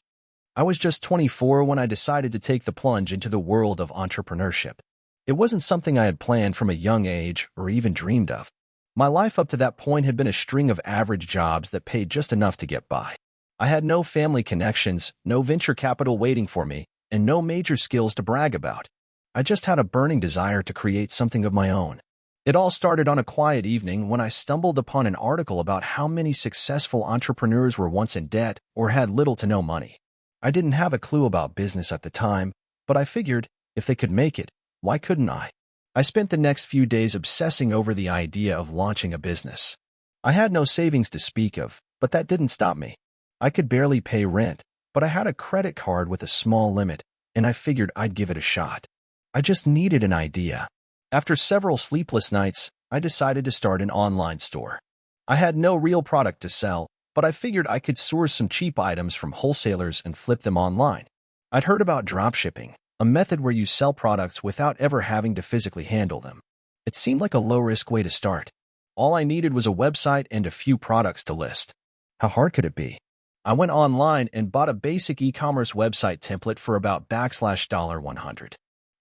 I was just 24 when I decided to take the plunge into the world of entrepreneurship. It wasn't something I had planned from a young age or even dreamed of. My life up to that point had been a string of average jobs that paid just enough to get by. I had no family connections, no venture capital waiting for me, and no major skills to brag about. I just had a burning desire to create something of my own. It all started on a quiet evening when I stumbled upon an article about how many successful entrepreneurs were once in debt or had little to no money. I didn't have a clue about business at the time, but I figured, if they could make it, why couldn't I? I spent the next few days obsessing over the idea of launching a business. I had no savings to speak of, but that didn't stop me. I could barely pay rent, but I had a credit card with a small limit, and I figured I'd give it a shot. I just needed an idea. After several sleepless nights, I decided to start an online store. I had no real product to sell, but I figured I could source some cheap items from wholesalers and flip them online. I'd heard about dropshipping, a method where you sell products without ever having to physically handle them. It seemed like a low-risk way to start. All I needed was a website and a few products to list. How hard could it be? I went online and bought a basic e-commerce website template for about $100.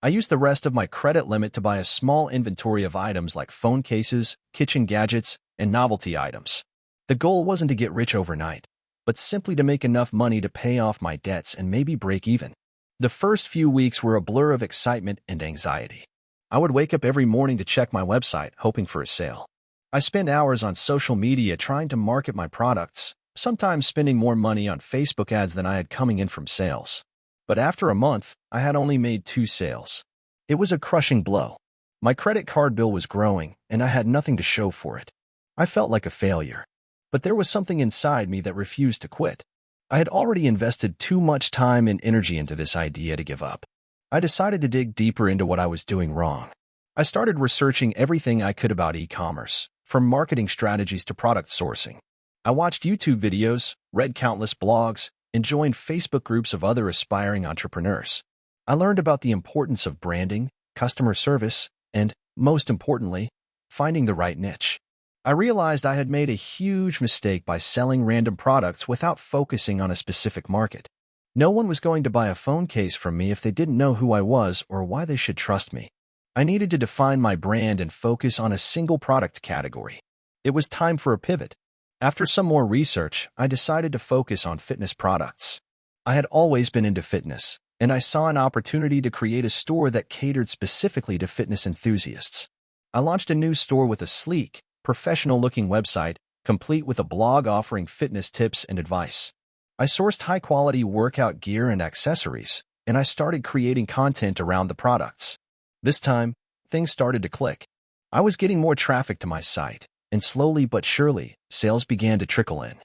I used the rest of my credit limit to buy a small inventory of items like phone cases, kitchen gadgets, and novelty items. The goal wasn't to get rich overnight, but simply to make enough money to pay off my debts and maybe break even. The first few weeks were a blur of excitement and anxiety. I would wake up every morning to check my website, hoping for a sale. I spent hours on social media trying to market my products, sometimes spending more money on Facebook ads than I had coming in from sales. But after a month, I had only made 2 sales. It was a crushing blow. My credit card bill was growing, and I had nothing to show for it. I felt like a failure. But there was something inside me that refused to quit. I had already invested too much time and energy into this idea to give up. I decided to dig deeper into what I was doing wrong. I started researching everything I could about e-commerce, from marketing strategies to product sourcing. I watched YouTube videos, read countless blogs, and joined Facebook groups of other aspiring entrepreneurs. I learned about the importance of branding, customer service, and, most importantly, finding the right niche. I realized I had made a huge mistake by selling random products without focusing on a specific market. No one was going to buy a phone case from me if they didn't know who I was or why they should trust me. I needed to define my brand and focus on a single product category. It was time for a pivot. After some more research, I decided to focus on fitness products. I had always been into fitness, and I saw an opportunity to create a store that catered specifically to fitness enthusiasts. I launched a new store with a sleek, professional-looking website, complete with a blog offering fitness tips and advice. I sourced high-quality workout gear and accessories, and I started creating content around the products. This time, things started to click. I was getting more traffic to my site, and slowly but surely, sales began to trickle in.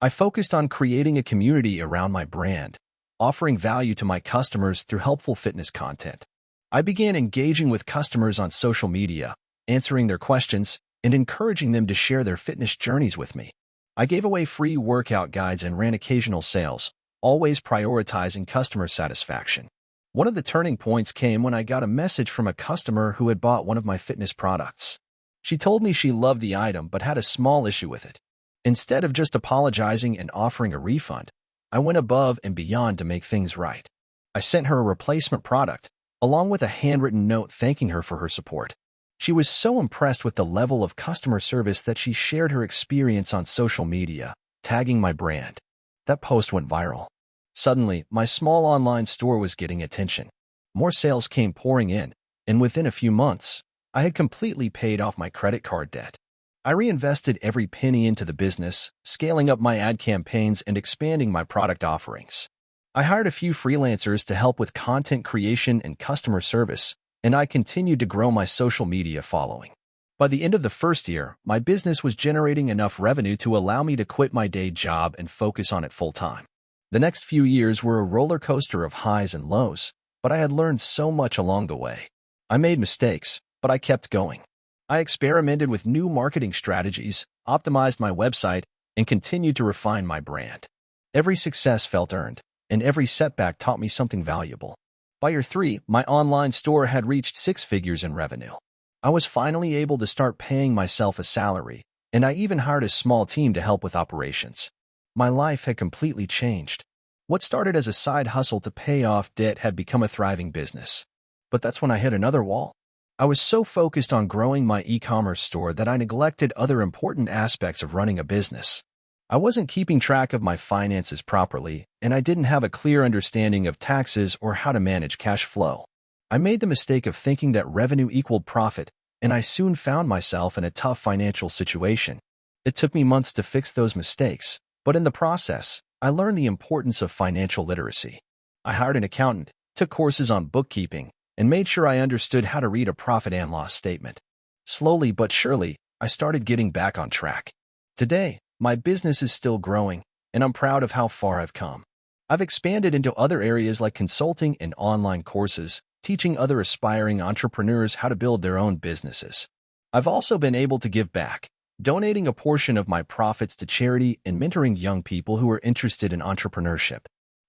I focused on creating a community around my brand, offering value to my customers through helpful fitness content. I began engaging with customers on social media, answering their questions, and encouraging them to share their fitness journeys with me. I gave away free workout guides and ran occasional sales, always prioritizing customer satisfaction. One of the turning points came when I got a message from a customer who had bought one of my fitness products. She told me she loved the item but had a small issue with it. Instead of just apologizing and offering a refund, I went above and beyond to make things right. I sent her a replacement product, along with a handwritten note thanking her for her support. She was so impressed with the level of customer service that she shared her experience on social media, tagging my brand. That post went viral. Suddenly, my small online store was getting attention. More sales came pouring in, and within a few months, I had completely paid off my credit card debt. I reinvested every penny into the business, scaling up my ad campaigns and expanding my product offerings. I hired a few freelancers to help with content creation and customer service, and I continued to grow my social media following. By the end of the first year, my business was generating enough revenue to allow me to quit my day job and focus on it full-time. The next few years were a roller coaster of highs and lows, but I had learned so much along the way. I made mistakes, but I kept going. I experimented with new marketing strategies, optimized my website, and continued to refine my brand. Every success felt earned, and every setback taught me something valuable. By year 3, my online store had reached 6 figures in revenue. I was finally able to start paying myself a salary, and I even hired a small team to help with operations. My life had completely changed. What started as a side hustle to pay off debt had become a thriving business. But that's when I hit another wall. I was so focused on growing my e-commerce store that I neglected other important aspects of running a business. I wasn't keeping track of my finances properly, and I didn't have a clear understanding of taxes or how to manage cash flow. I made the mistake of thinking that revenue equaled profit, and I soon found myself in a tough financial situation. It took me months to fix those mistakes, but in the process, I learned the importance of financial literacy. I hired an accountant, took courses on bookkeeping, and made sure I understood how to read a profit and loss statement. Slowly but surely, I started getting back on track. Today, my business is still growing, and I'm proud of how far I've come. I've expanded into other areas like consulting and online courses, teaching other aspiring entrepreneurs how to build their own businesses. I've also been able to give back, donating a portion of my profits to charity and mentoring young people who are interested in entrepreneurship.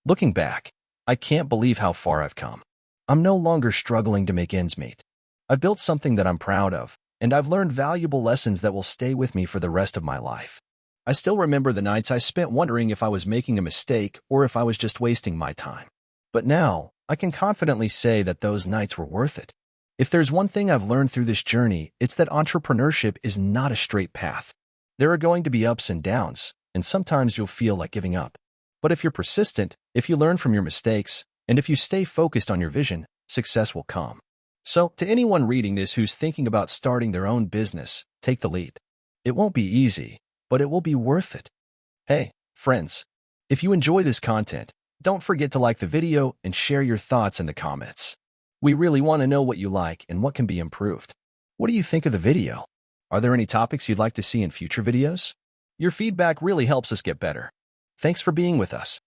Looking back, I can't believe how far I've come. I'm no longer struggling to make ends meet. I've built something that I'm proud of, and I've learned valuable lessons that will stay with me for the rest of my life. I still remember the nights I spent wondering if I was making a mistake or if I was just wasting my time. But now, I can confidently say that those nights were worth it. If there's one thing I've learned through this journey, it's that entrepreneurship is not a straight path. There are going to be ups and downs, and sometimes you'll feel like giving up. But if you're persistent, if you learn from your mistakes, and if you stay focused on your vision, success will come. So, to anyone reading this who's thinking about starting their own business, take the leap. It won't be easy, but it will be worth it. Hey, friends, if you enjoy this content, don't forget to like the video and share your thoughts in the comments. We really want to know what you like and what can be improved. What do you think of the video? Are there any topics you'd like to see in future videos? Your feedback really helps us get better. Thanks for being with us.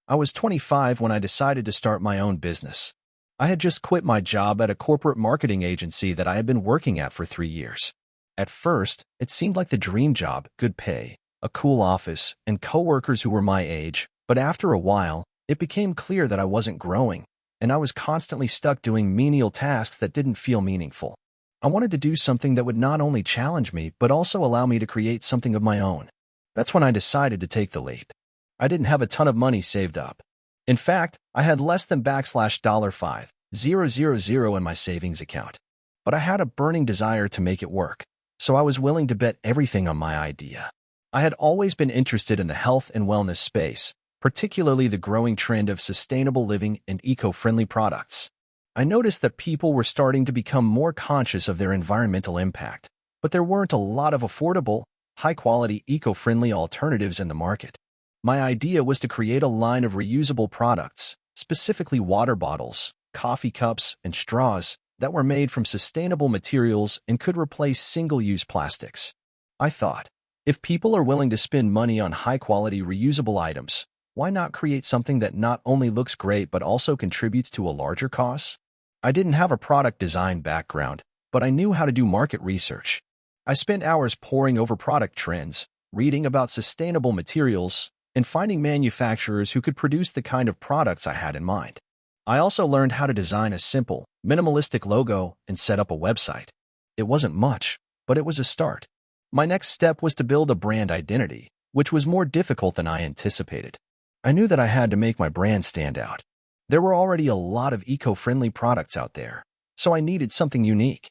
I was 25 when I decided to start my own business. I had just quit my job at a corporate marketing agency that I had been working at for 3 years. At first, it seemed like the dream job, good pay, a cool office, and coworkers who were my age, but after a while, it became clear that I wasn't growing, and I was constantly stuck doing menial tasks that didn't feel meaningful. I wanted to do something that would not only challenge me, but also allow me to create something of my own. That's when I decided to take the leap. I didn't have a ton of money saved up. In fact, I had less than $5,000 in my savings account. But I had a burning desire to make it work, so I was willing to bet everything on my idea. I had always been interested in the health and wellness space, particularly the growing trend of sustainable living and eco-friendly products. I noticed that people were starting to become more conscious of their environmental impact, but there weren't a lot of affordable, high-quality, eco-friendly alternatives in the market. My idea was to create a line of reusable products, specifically water bottles, coffee cups, and straws, that were made from sustainable materials and could replace single-use plastics. I thought, if people are willing to spend money on high-quality reusable items, why not create something that not only looks great but also contributes to a larger cause? I didn't have a product design background, but I knew how to do market research. I spent hours poring over product trends, reading about sustainable materials, and finding manufacturers who could produce the kind of products I had in mind. I also learned how to design a simple, minimalistic logo and set up a website. It wasn't much, but it was a start. My next step was to build a brand identity, which was more difficult than I anticipated. I knew that I had to make my brand stand out. There were already a lot of eco-friendly products out there, so I needed something unique.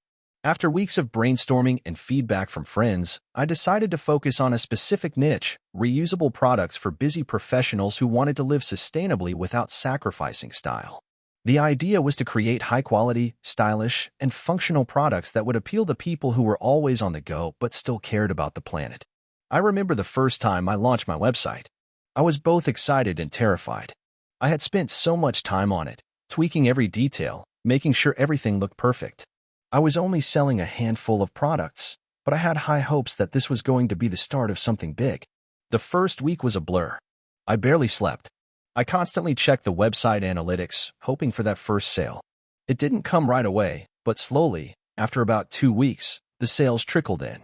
After weeks of brainstorming and feedback from friends, I decided to focus on a specific niche, reusable products for busy professionals who wanted to live sustainably without sacrificing style. The idea was to create high-quality, stylish, and functional products that would appeal to people who were always on the go but still cared about the planet. I remember the first time I launched my website. I was both excited and terrified. I had spent so much time on it, tweaking every detail, making sure everything looked perfect. I was only selling a handful of products, but I had high hopes that this was going to be the start of something big. The first week was a blur. I barely slept. I constantly checked the website analytics, hoping for that first sale. It didn't come right away, but slowly, after about 2 weeks, the sales trickled in.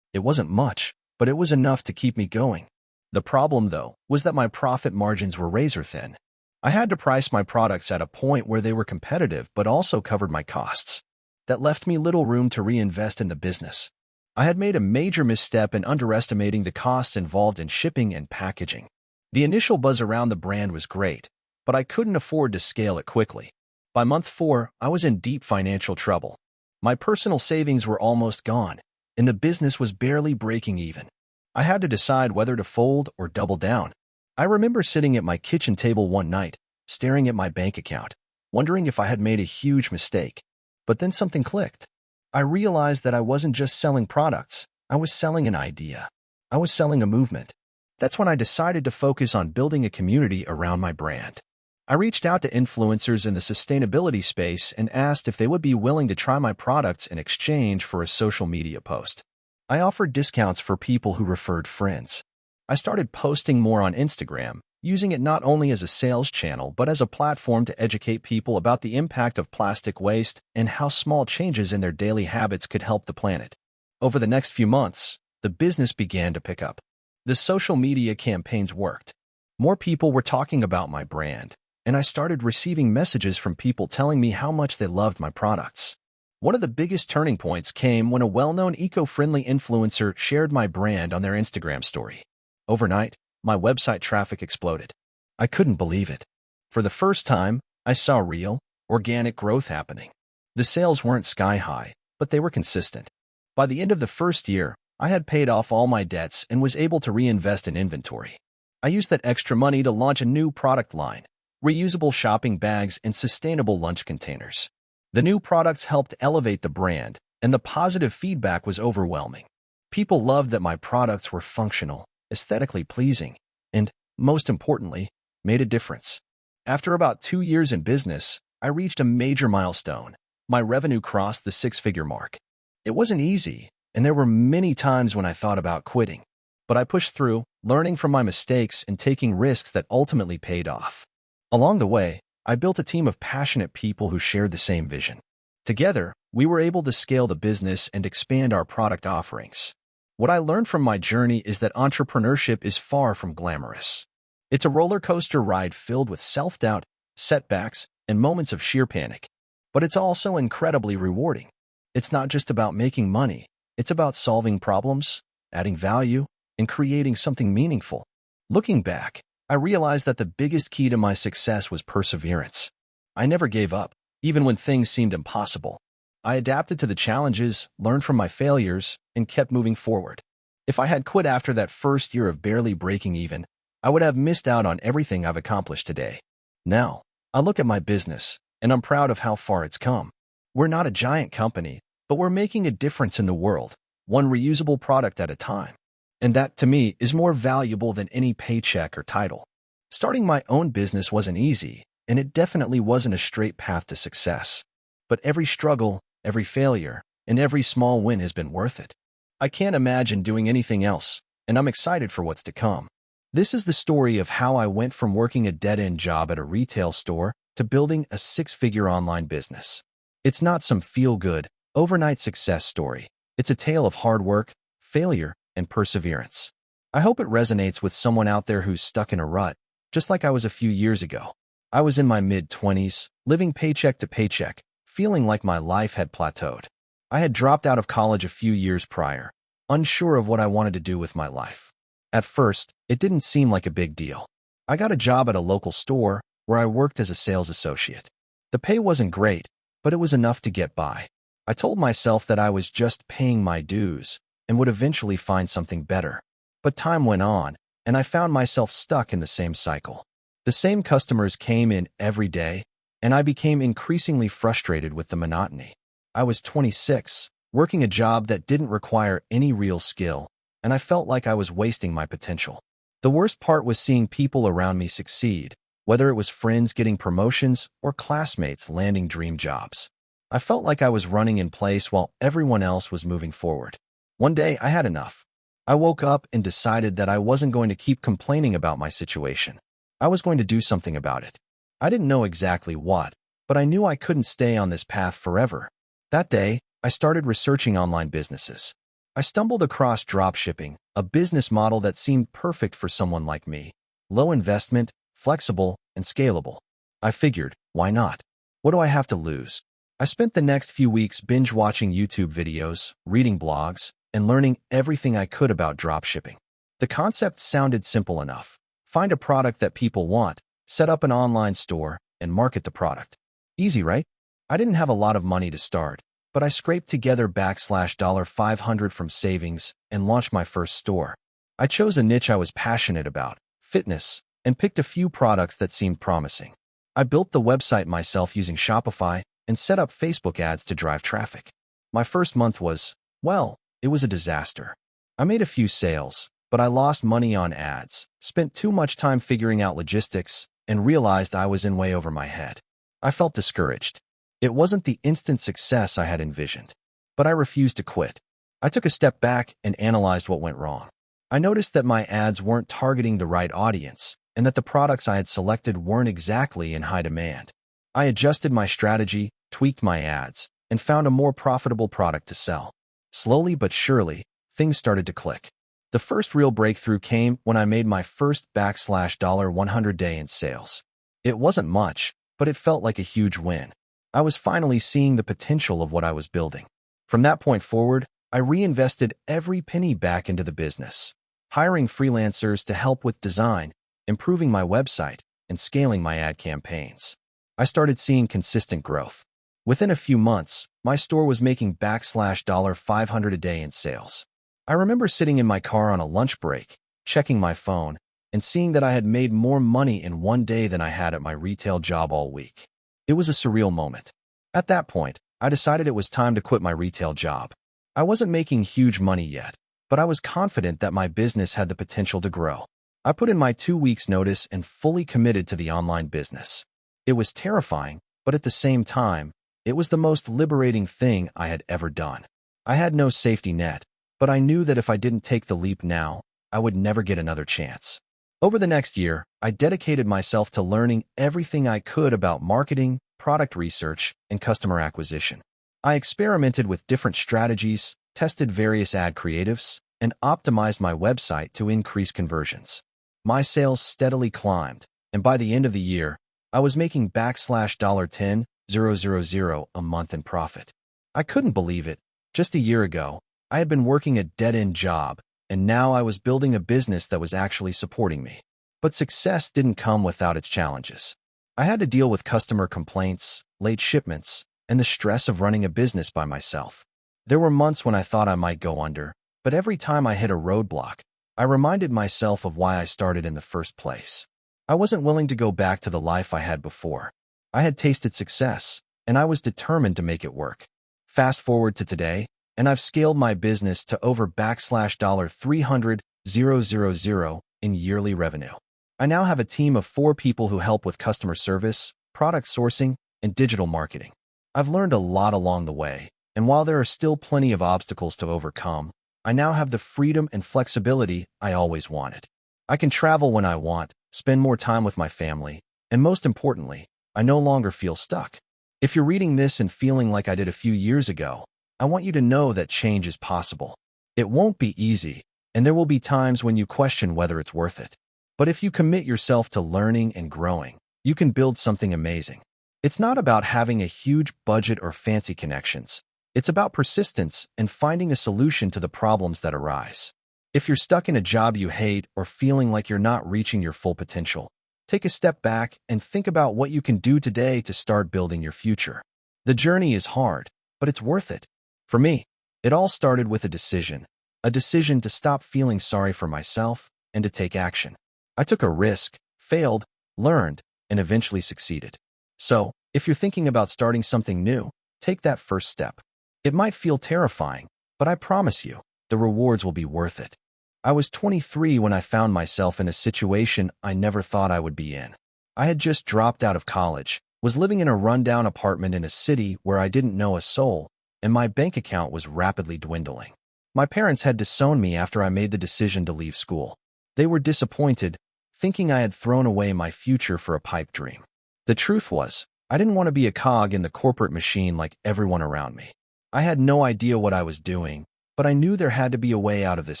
It wasn't much, but it was enough to keep me going. The problem, though, was that my profit margins were razor thin. I had to price my products at a point where they were competitive but also covered my costs. That left me little room to reinvest in the business. I had made a major misstep in underestimating the costs involved in shipping and packaging. The initial buzz around the brand was great, but I couldn't afford to scale it quickly. By month 4, I was in deep financial trouble. My personal savings were almost gone, and the business was barely breaking even. I had to decide whether to fold or double down. I remember sitting at my kitchen table one night, staring at my bank account, wondering if I had made a huge mistake. But then something clicked. I realized that I wasn't just selling products, I was selling an idea. I was selling a movement. That's when I decided to focus on building a community around my brand. I reached out to influencers in the sustainability space and asked if they would be willing to try my products in exchange for a social media post. I offered discounts for people who referred friends. I started posting more on Instagram, using it not only as a sales channel but as a platform to educate people about the impact of plastic waste and how small changes in their daily habits could help the planet. Over the next few months, the business began to pick up. The social media campaigns worked. More people were talking about my brand, and I started receiving messages from people telling me how much they loved my products. One of the biggest turning points came when a well-known eco-friendly influencer shared my brand on their Instagram story. Overnight, my website traffic exploded. I couldn't believe it. For the first time, I saw real, organic growth happening. The sales weren't sky-high, but they were consistent. By the end of the first year, I had paid off all my debts and was able to reinvest in inventory. I used that extra money to launch a new product line, reusable shopping bags and sustainable lunch containers. The new products helped elevate the brand, and the positive feedback was overwhelming. People loved that my products were functional, aesthetically pleasing, and, most importantly, made a difference. After about 2 years in business, I reached a major milestone. My revenue crossed the 6-figure mark. It wasn't easy, and there were many times when I thought about quitting. But I pushed through, learning from my mistakes and taking risks that ultimately paid off. Along the way, I built a team of passionate people who shared the same vision. Together, we were able to scale the business and expand our product offerings. What I learned from my journey is that entrepreneurship is far from glamorous. It's a roller coaster ride filled with self-doubt, setbacks, and moments of sheer panic. But it's also incredibly rewarding. It's not just about making money. It's about solving problems, adding value, and creating something meaningful. Looking back, I realized that the biggest key to my success was perseverance. I never gave up, even when things seemed impossible. I adapted to the challenges, learned from my failures, and kept moving forward. If I had quit after that first year of barely breaking even, I would have missed out on everything I've accomplished today. Now, I look at my business, and I'm proud of how far it's come. We're not a giant company, but we're making a difference in the world, one reusable product at a time. And that, to me, is more valuable than any paycheck or title. Starting my own business wasn't easy, and it definitely wasn't a straight path to success. But every struggle, every failure, and every small win has been worth it. I can't imagine doing anything else, and I'm excited for what's to come. This is the story of how I went from working a dead-end job at a retail store to building a 6-figure online business. It's not some feel-good, overnight success story. It's a tale of hard work, failure, and perseverance. I hope it resonates with someone out there who's stuck in a rut, just like I was a few years ago. I was in my mid-20s, living paycheck to paycheck, feeling like my life had plateaued. I had dropped out of college a few years prior, unsure of what I wanted to do with my life. At first, it didn't seem like a big deal. I got a job at a local store where I worked as a sales associate. The pay wasn't great, but it was enough to get by. I told myself that I was just paying my dues and would eventually find something better. But time went on, and I found myself stuck in the same cycle. The same customers came in every day, and I became increasingly frustrated with the monotony. I was 26, working a job that didn't require any real skill, and I felt like I was wasting my potential. The worst part was seeing people around me succeed, whether it was friends getting promotions or classmates landing dream jobs. I felt like I was running in place while everyone else was moving forward. One day, I had enough. I woke up and decided that I wasn't going to keep complaining about my situation. I was going to do something about it. I didn't know exactly what, but I knew I couldn't stay on this path forever. That day, I started researching online businesses. I stumbled across dropshipping, a business model that seemed perfect for someone like me. Low investment, flexible, and scalable. I figured, why not? What do I have to lose? I spent the next few weeks binge-watching YouTube videos, reading blogs, and learning everything I could about dropshipping. The concept sounded simple enough. Find a product that people want, set up an online store, and market the product. Easy, right? I didn't have a lot of money to start, but I scraped together $500 from savings and launched my first store. I chose a niche I was passionate about, fitness, and picked a few products that seemed promising. I built the website myself using Shopify and set up Facebook ads to drive traffic. My first month was, well, it was a disaster. I made a few sales, but I lost money on ads, spent too much time figuring out logistics, and realized I was in way over my head. I felt discouraged. It wasn't the instant success I had envisioned, but I refused to quit. I took a step back and analyzed what went wrong. I noticed that my ads weren't targeting the right audience and that the products I had selected weren't exactly in high demand. I adjusted my strategy, tweaked my ads, and found a more profitable product to sell. Slowly but surely, things started to click. The first real breakthrough came when I made my first $100 day in sales. It wasn't much, but it felt like a huge win. I was finally seeing the potential of what I was building. From that point forward, I reinvested every penny back into the business, hiring freelancers to help with design, improving my website, and scaling my ad campaigns. I started seeing consistent growth. Within a few months, my store was making $500 a day in sales. I remember sitting in my car on a lunch break, checking my phone, and seeing that I had made more money in one day than I had at my retail job all week. It was a surreal moment. At that point, I decided it was time to quit my retail job. I wasn't making huge money yet, but I was confident that my business had the potential to grow. I put in my 2 weeks' notice and fully committed to the online business. It was terrifying, but at the same time, it was the most liberating thing I had ever done. I had no safety net, but I knew that if I didn't take the leap now, I would never get another chance. Over the next year, I dedicated myself to learning everything I could about marketing, product research, and customer acquisition. I experimented with different strategies, tested various ad creatives, and optimized my website to increase conversions. My sales steadily climbed, and by the end of the year, I was making $10,000 a month in profit. I couldn't believe it. Just a year ago, I had been working a dead-end job, and now I was building a business that was actually supporting me. But success didn't come without its challenges. I had to deal with customer complaints, late shipments, and the stress of running a business by myself. There were months when I thought I might go under, but every time I hit a roadblock, I reminded myself of why I started in the first place. I wasn't willing to go back to the life I had before. I had tasted success, and I was determined to make it work. Fast forward to today, and I've scaled my business to over $300,000 in yearly revenue. I now have a team of 4 people who help with customer service, product sourcing, and digital marketing. I've learned a lot along the way, and while there are still plenty of obstacles to overcome, I now have the freedom and flexibility I always wanted. I can travel when I want, spend more time with my family, and most importantly, I no longer feel stuck. If you're reading this and feeling like I did a few years ago, I want you to know that change is possible. It won't be easy, and there will be times when you question whether it's worth it. But if you commit yourself to learning and growing, you can build something amazing. It's not about having a huge budget or fancy connections. It's about persistence and finding a solution to the problems that arise. If you're stuck in a job you hate or feeling like you're not reaching your full potential, take a step back and think about what you can do today to start building your future. The journey is hard, but it's worth it. For me, it all started with a decision to stop feeling sorry for myself and to take action. I took a risk, failed, learned, and eventually succeeded. So, if you're thinking about starting something new, take that first step. It might feel terrifying, but I promise you, the rewards will be worth it. I was 23 when I found myself in a situation I never thought I would be in. I had just dropped out of college, was living in a rundown apartment in a city where I didn't know a soul, and my bank account was rapidly dwindling. My parents had disowned me after I made the decision to leave school. They were disappointed, thinking I had thrown away my future for a pipe dream. The truth was, I didn't want to be a cog in the corporate machine like everyone around me. I had no idea what I was doing, but I knew there had to be a way out of this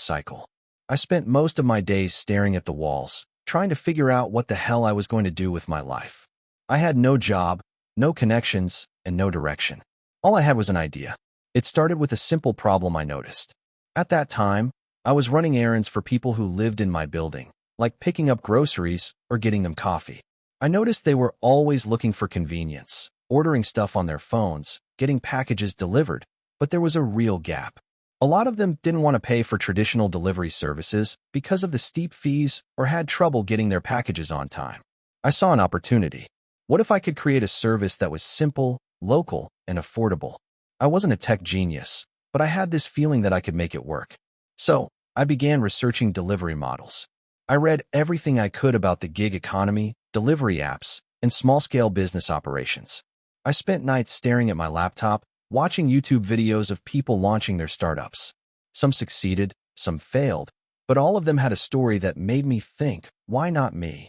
cycle. I spent most of my days staring at the walls, trying to figure out what the hell I was going to do with my life. I had no job, no connections, and no direction. All I had was an idea. It started with a simple problem I noticed. At that time, I was running errands for people who lived in my building, like picking up groceries or getting them coffee. I noticed they were always looking for convenience, ordering stuff on their phones, getting packages delivered, but there was a real gap. A lot of them didn't want to pay for traditional delivery services because of the steep fees or had trouble getting their packages on time. I saw an opportunity. What if I could create a service that was simple, local, and affordable? I wasn't a tech genius, but I had this feeling that I could make it work. So, I began researching delivery models. I read everything I could about the gig economy, delivery apps, and small-scale business operations. I spent nights staring at my laptop, watching YouTube videos of people launching their startups. Some succeeded, some failed, but all of them had a story that made me think, why not me?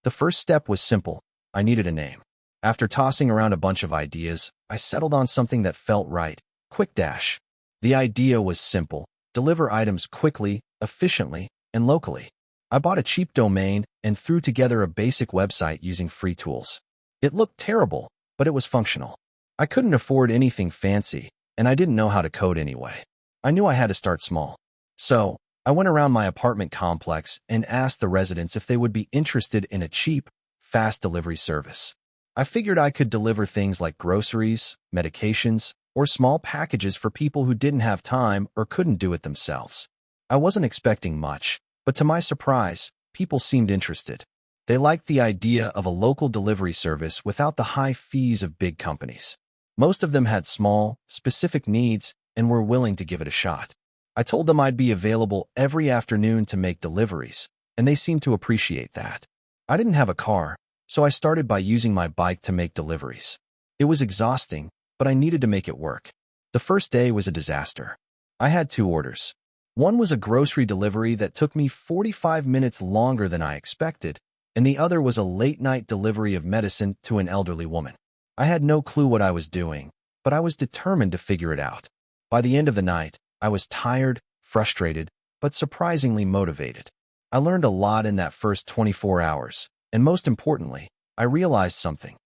The first step was simple. I needed a name. After tossing around a bunch of ideas, I settled on something that felt right, QuickDash. The idea was simple: deliver items quickly, efficiently, and locally. I bought a cheap domain and threw together a basic website using free tools. It looked terrible, but it was functional. I couldn't afford anything fancy, and I didn't know how to code anyway. I knew I had to start small. So, I went around my apartment complex and asked the residents if they would be interested in a cheap, fast delivery service. I figured I could deliver things like groceries, medications, or small packages for people who didn't have time or couldn't do it themselves. I wasn't expecting much, but to my surprise, people seemed interested. They liked the idea of a local delivery service without the high fees of big companies. Most of them had small, specific needs and were willing to give it a shot. I told them I'd be available every afternoon to make deliveries, and they seemed to appreciate that. I didn't have a car, so I started by using my bike to make deliveries. It was exhausting, but I needed to make it work. The first day was a disaster. I had 2 orders. One was a grocery delivery that took me 45 minutes longer than I expected, and the other was a late-night delivery of medicine to an elderly woman. I had no clue what I was doing, but I was determined to figure it out. By the end of the night, I was tired, frustrated, but surprisingly motivated. I learned a lot in that first 24 hours, and most importantly, I realized something.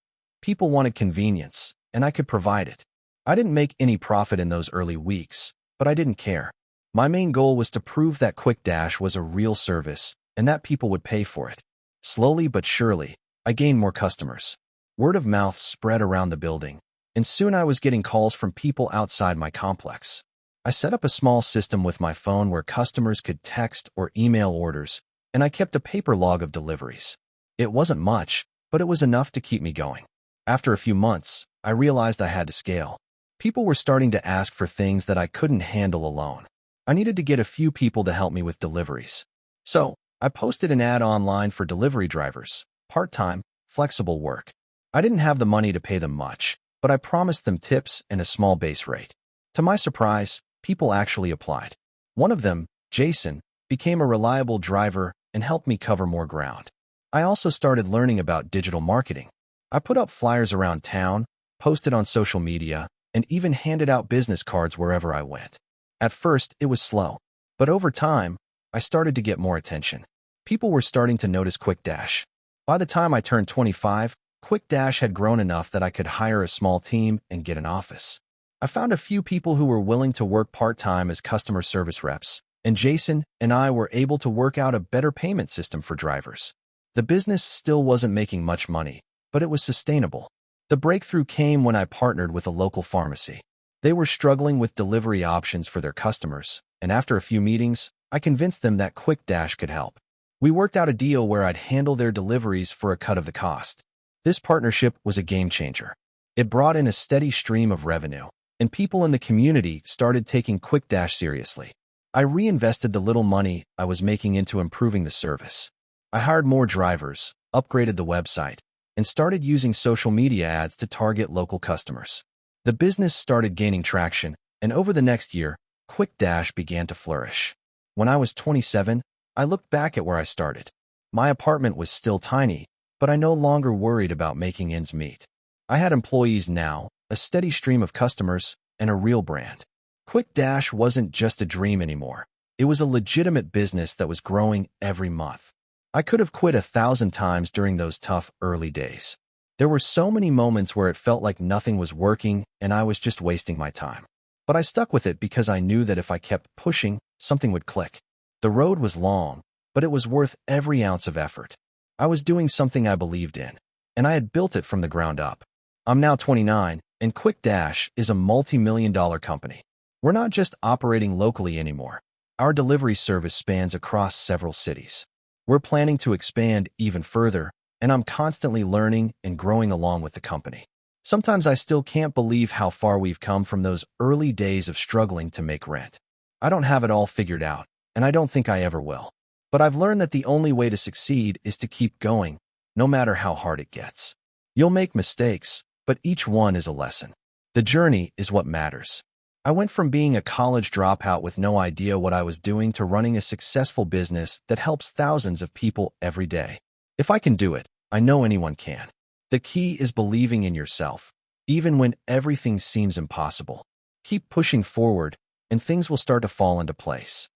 People wanted convenience, and I could provide it. I didn't make any profit in those early weeks, but I didn't care. My main goal was to prove that QuickDash was a real service and that people would pay for it. Slowly but surely, I gained more customers. Word of mouth spread around the building, and soon I was getting calls from people outside my complex. I set up a small system with my phone where customers could text or email orders, and I kept a paper log of deliveries. It wasn't much, but it was enough to keep me going. After a few months, I realized I had to scale. People were starting to ask for things that I couldn't handle alone. I needed to get a few people to help me with deliveries. So, I posted an ad online for delivery drivers, part-time, flexible work. I didn't have the money to pay them much, but I promised them tips and a small base rate. To my surprise, people actually applied. One of them, Jason, became a reliable driver and helped me cover more ground. I also started learning about digital marketing. I put up flyers around town, posted on social media, and even handed out business cards wherever I went. At first, it was slow, but over time, I started to get more attention. People were starting to notice QuickDash. By the time I turned 25, QuickDash had grown enough that I could hire a small team and get an office. I found a few people who were willing to work part-time as customer service reps, and Jason and I were able to work out a better payment system for drivers. The business still wasn't making much money, but it was sustainable. The breakthrough came when I partnered with a local pharmacy. They were struggling with delivery options for their customers, and after a few meetings, I convinced them that QuickDash could help. We worked out a deal where I'd handle their deliveries for a cut of the cost. This partnership was a game changer. It brought in a steady stream of revenue, and people in the community started taking QuickDash seriously. I reinvested the little money I was making into improving the service. I hired more drivers, upgraded the website, and started using social media ads to target local customers. The business started gaining traction, and over the next year, QuickDash began to flourish. When I was 27, I looked back at where I started. My apartment was still tiny, but I no longer worried about making ends meet. I had employees now, a steady stream of customers, and a real brand. QuickDash wasn't just a dream anymore. It was a legitimate business that was growing every month. I could have quit 1,000 times during those tough early days. There were so many moments where it felt like nothing was working and I was just wasting my time. But I stuck with it because I knew that if I kept pushing, something would click. The road was long, but it was worth every ounce of effort. I was doing something I believed in, and I had built it from the ground up. I'm now 29, and QuickDash is a multi-million-dollar company. We're not just operating locally anymore. Our delivery service spans across several cities. We're planning to expand even further, and I'm constantly learning and growing along with the company. Sometimes I still can't believe how far we've come from those early days of struggling to make rent. I don't have it all figured out, and I don't think I ever will. But I've learned that the only way to succeed is to keep going, no matter how hard it gets. You'll make mistakes, but each one is a lesson. The journey is what matters. I went from being a college dropout with no idea what I was doing to running a successful business that helps thousands of people every day. If I can do it, I know anyone can. The key is believing in yourself, even when everything seems impossible. Keep pushing forward, and things will start to fall into place.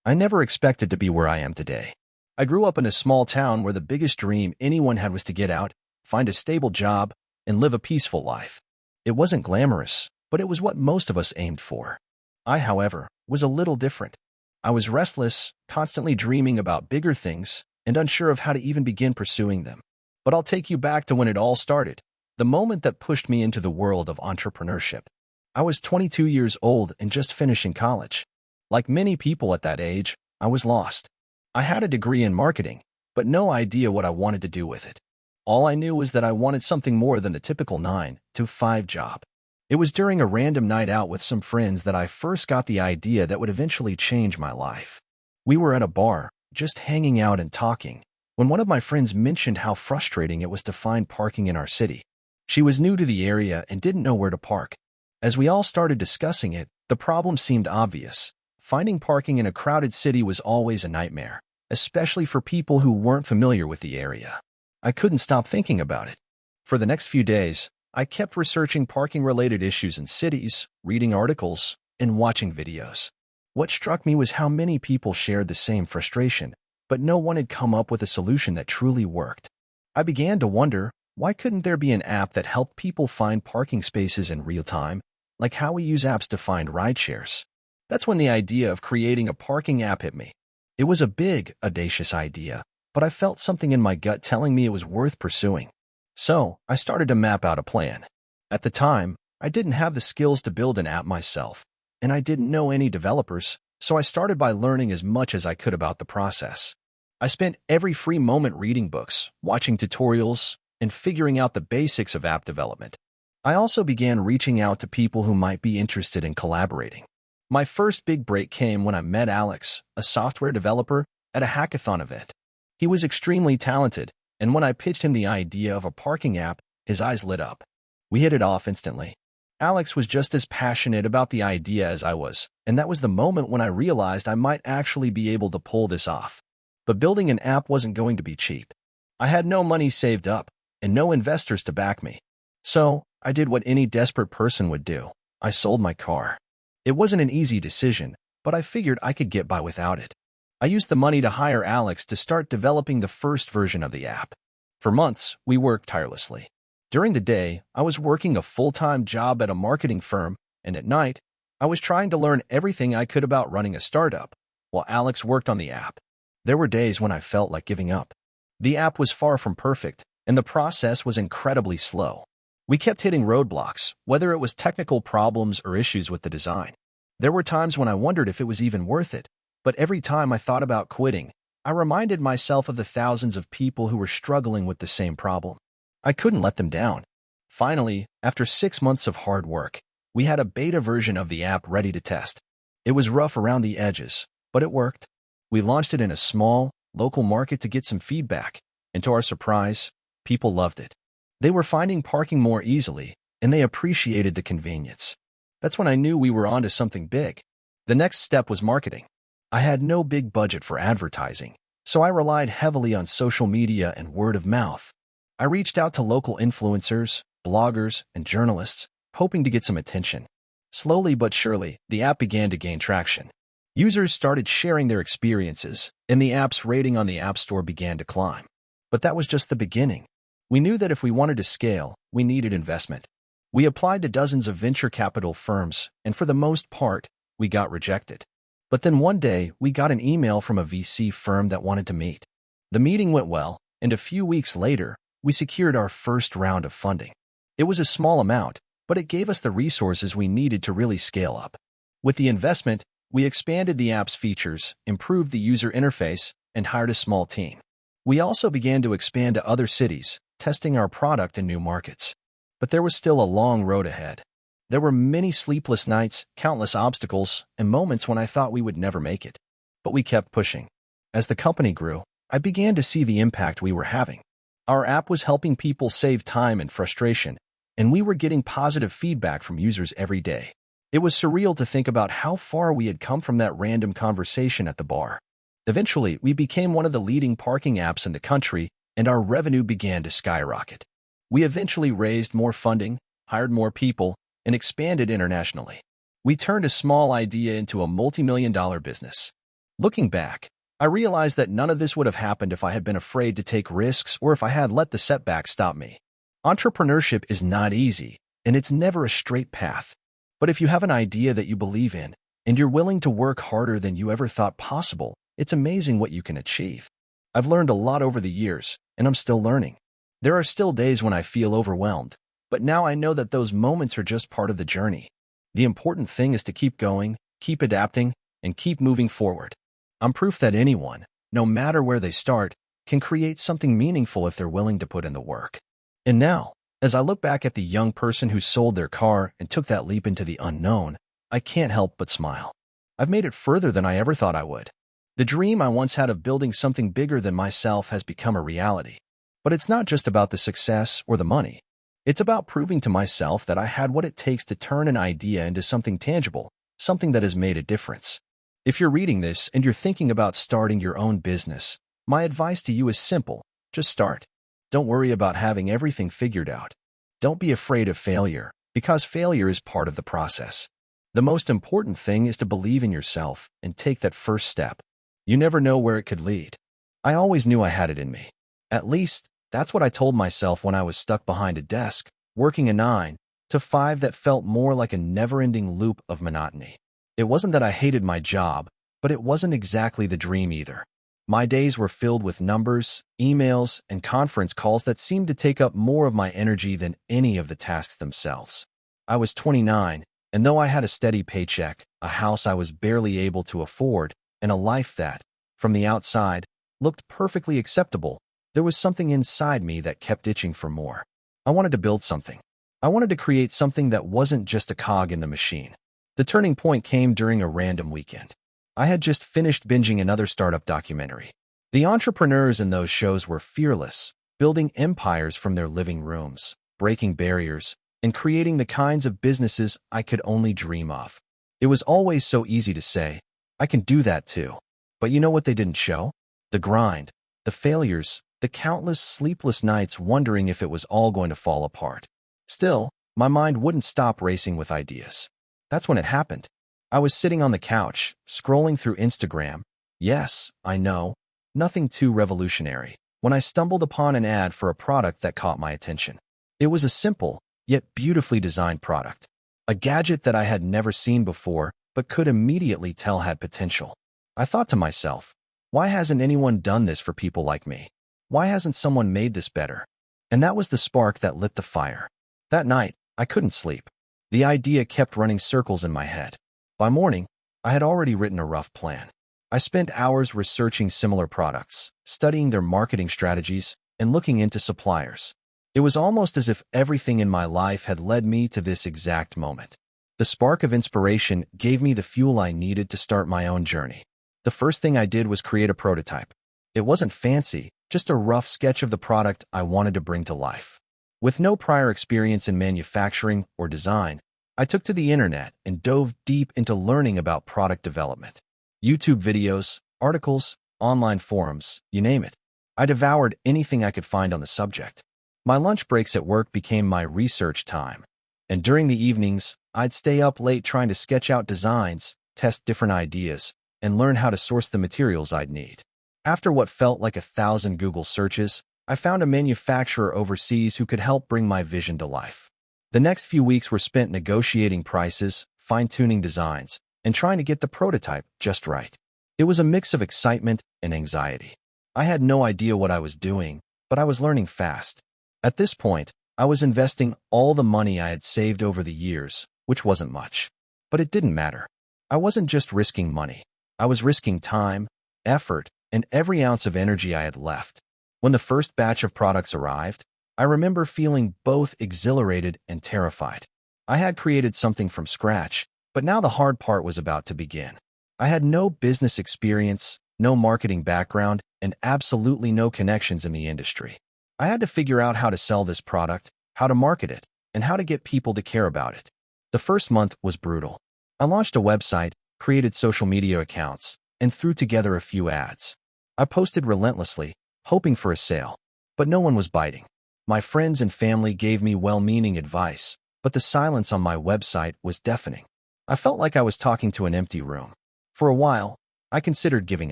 I never expected to be where I am today. I grew up in a small town where the biggest dream anyone had was to get out, find a stable job, and live a peaceful life. It wasn't glamorous, but it was what most of us aimed for. I, however, was a little different. I was restless, constantly dreaming about bigger things, and unsure of how to even begin pursuing them. But I'll take you back to when it all started, the moment that pushed me into the world of entrepreneurship. I was 22 years old and just finishing college. Like many people at that age, I was lost. I had a degree in marketing, but no idea what I wanted to do with it. All I knew was that I wanted something more than the typical 9-to-5 job. It was during a random night out with some friends that I first got the idea that would eventually change my life. We were at a bar, just hanging out and talking, when one of my friends mentioned how frustrating it was to find parking in our city. She was new to the area and didn't know where to park. As we all started discussing it, the problem seemed obvious. Finding parking in a crowded city was always a nightmare, especially for people who weren't familiar with the area. I couldn't stop thinking about it. For the next few days, I kept researching parking-related issues in cities, reading articles, and watching videos. What struck me was how many people shared the same frustration, but no one had come up with a solution that truly worked. I began to wonder, why couldn't there be an app that helped people find parking spaces in real time, like how we use apps to find rideshares? That's when the idea of creating a parking app hit me. It was a big, audacious idea, but I felt something in my gut telling me it was worth pursuing. So, I started to map out a plan. At the time, I didn't have the skills to build an app myself, and I didn't know any developers, so I started by learning as much as I could about the process. I spent every free moment reading books, watching tutorials, and figuring out the basics of app development. I also began reaching out to people who might be interested in collaborating. My first big break came when I met Alex, a software developer, at a hackathon event. He was extremely talented, and when I pitched him the idea of a parking app, his eyes lit up. We hit it off instantly. Alex was just as passionate about the idea as I was, and that was the moment when I realized I might actually be able to pull this off. But building an app wasn't going to be cheap. I had no money saved up, and no investors to back me. So, I did what any desperate person would do. I sold my car. It wasn't an easy decision, but I figured I could get by without it. I used the money to hire Alex to start developing the first version of the app. For months, we worked tirelessly. During the day, I was working a full-time job at a marketing firm, and at night, I was trying to learn everything I could about running a startup, while Alex worked on the app. There were days when I felt like giving up. The app was far from perfect, and the process was incredibly slow. We kept hitting roadblocks, whether it was technical problems or issues with the design. There were times when I wondered if it was even worth it, but every time I thought about quitting, I reminded myself of the thousands of people who were struggling with the same problem. I couldn't let them down. Finally, after 6 months of hard work, we had a beta version of the app ready to test. It was rough around the edges, but it worked. We launched it in a small, local market to get some feedback, and to our surprise, people loved it. They were finding parking more easily, and they appreciated the convenience. That's when I knew we were onto something big. The next step was marketing. I had no big budget for advertising, so I relied heavily on social media and word of mouth. I reached out to local influencers, bloggers, and journalists, hoping to get some attention. Slowly but surely, the app began to gain traction. Users started sharing their experiences, and the app's rating on the App Store began to climb. But that was just the beginning. We knew that if we wanted to scale, we needed investment. We applied to dozens of venture capital firms, and for the most part, we got rejected. But then one day, we got an email from a VC firm that wanted to meet. The meeting went well, and a few weeks later, we secured our first round of funding. It was a small amount, but it gave us the resources we needed to really scale up. With the investment, we expanded the app's features, improved the user interface, and hired a small team. We also began to expand to other cities, testing our product in new markets. But there was still a long road ahead. There were many sleepless nights, countless obstacles, and moments when I thought we would never make it. But we kept pushing. As the company grew, I began to see the impact we were having. Our app was helping people save time and frustration, and we were getting positive feedback from users every day. It was surreal to think about how far we had come from that random conversation at the bar. Eventually, we became one of the leading parking apps in the country, and our revenue began to skyrocket. We eventually raised more funding, hired more people, and expanded internationally. We turned a small idea into a multi-million-dollar business. Looking back, I realized that none of this would have happened if I had been afraid to take risks or if I had let the setbacks stop me. Entrepreneurship is not easy, and it's never a straight path. But if you have an idea that you believe in, and you're willing to work harder than you ever thought possible, it's amazing what you can achieve. I've learned a lot over the years, and I'm still learning. There are still days when I feel overwhelmed, but now I know that those moments are just part of the journey. The important thing is to keep going, keep adapting, and keep moving forward. I'm proof that anyone, no matter where they start, can create something meaningful if they're willing to put in the work. And now, as I look back at the young person who sold their car and took that leap into the unknown, I can't help but smile. I've made it further than I ever thought I would. The dream I once had of building something bigger than myself has become a reality. But it's not just about the success or the money. It's about proving to myself that I had what it takes to turn an idea into something tangible, something that has made a difference. If you're reading this and you're thinking about starting your own business, my advice to you is simple: just start. Don't worry about having everything figured out. Don't be afraid of failure, because failure is part of the process. The most important thing is to believe in yourself and take that first step. You never know where it could lead. I always knew I had it in me. At least, that's what I told myself when I was stuck behind a desk, working a 9 to 5 that felt more like a never-ending loop of monotony. It wasn't that I hated my job, but it wasn't exactly the dream either. My days were filled with numbers, emails, and conference calls that seemed to take up more of my energy than any of the tasks themselves. I was 29, and though I had a steady paycheck, a house I was barely able to afford, and a life that, from the outside, looked perfectly acceptable, there was something inside me that kept itching for more. I wanted to build something. I wanted to create something that wasn't just a cog in the machine. The turning point came during a random weekend. I had just finished binging another startup documentary. The entrepreneurs in those shows were fearless, building empires from their living rooms, breaking barriers, and creating the kinds of businesses I could only dream of. It was always so easy to say, I can do that too. But you know what they didn't show? The grind, the failures, the countless sleepless nights wondering if it was all going to fall apart. Still, my mind wouldn't stop racing with ideas. That's when it happened. I was sitting on the couch, scrolling through Instagram. Yes, I know, nothing too revolutionary, when I stumbled upon an ad for a product that caught my attention. It was a simple, yet beautifully designed product. A gadget that I had never seen before, but could immediately tell had potential. I thought to myself, why hasn't anyone done this for people like me? Why hasn't someone made this better? And that was the spark that lit the fire. That night, I couldn't sleep. The idea kept running circles in my head. By morning, I had already written a rough plan. I spent hours researching similar products, studying their marketing strategies, and looking into suppliers. It was almost as if everything in my life had led me to this exact moment. The spark of inspiration gave me the fuel I needed to start my own journey. The first thing I did was create a prototype. It wasn't fancy, just a rough sketch of the product I wanted to bring to life. With no prior experience in manufacturing or design, I took to the internet and dove deep into learning about product development. YouTube videos, articles, online forums, you name it. I devoured anything I could find on the subject. My lunch breaks at work became my research time, and during the evenings, I'd stay up late trying to sketch out designs, test different ideas, and learn how to source the materials I'd need. After what felt like 1,000 Google searches, I found a manufacturer overseas who could help bring my vision to life. The next few weeks were spent negotiating prices, fine-tuning designs, and trying to get the prototype just right. It was a mix of excitement and anxiety. I had no idea what I was doing, but I was learning fast. At this point, I was investing all the money I had saved over the years, which wasn't much. But it didn't matter. I wasn't just risking money. I was risking time, effort, and every ounce of energy I had left. When the first batch of products arrived, I remember feeling both exhilarated and terrified. I had created something from scratch, but now the hard part was about to begin. I had no business experience, no marketing background, and absolutely no connections in the industry. I had to figure out how to sell this product, how to market it, and how to get people to care about it. The first month was brutal. I launched a website, created social media accounts, and threw together a few ads. I posted relentlessly, hoping for a sale, but no one was biting. My friends and family gave me well-meaning advice, but the silence on my website was deafening. I felt like I was talking to an empty room. For a while, I considered giving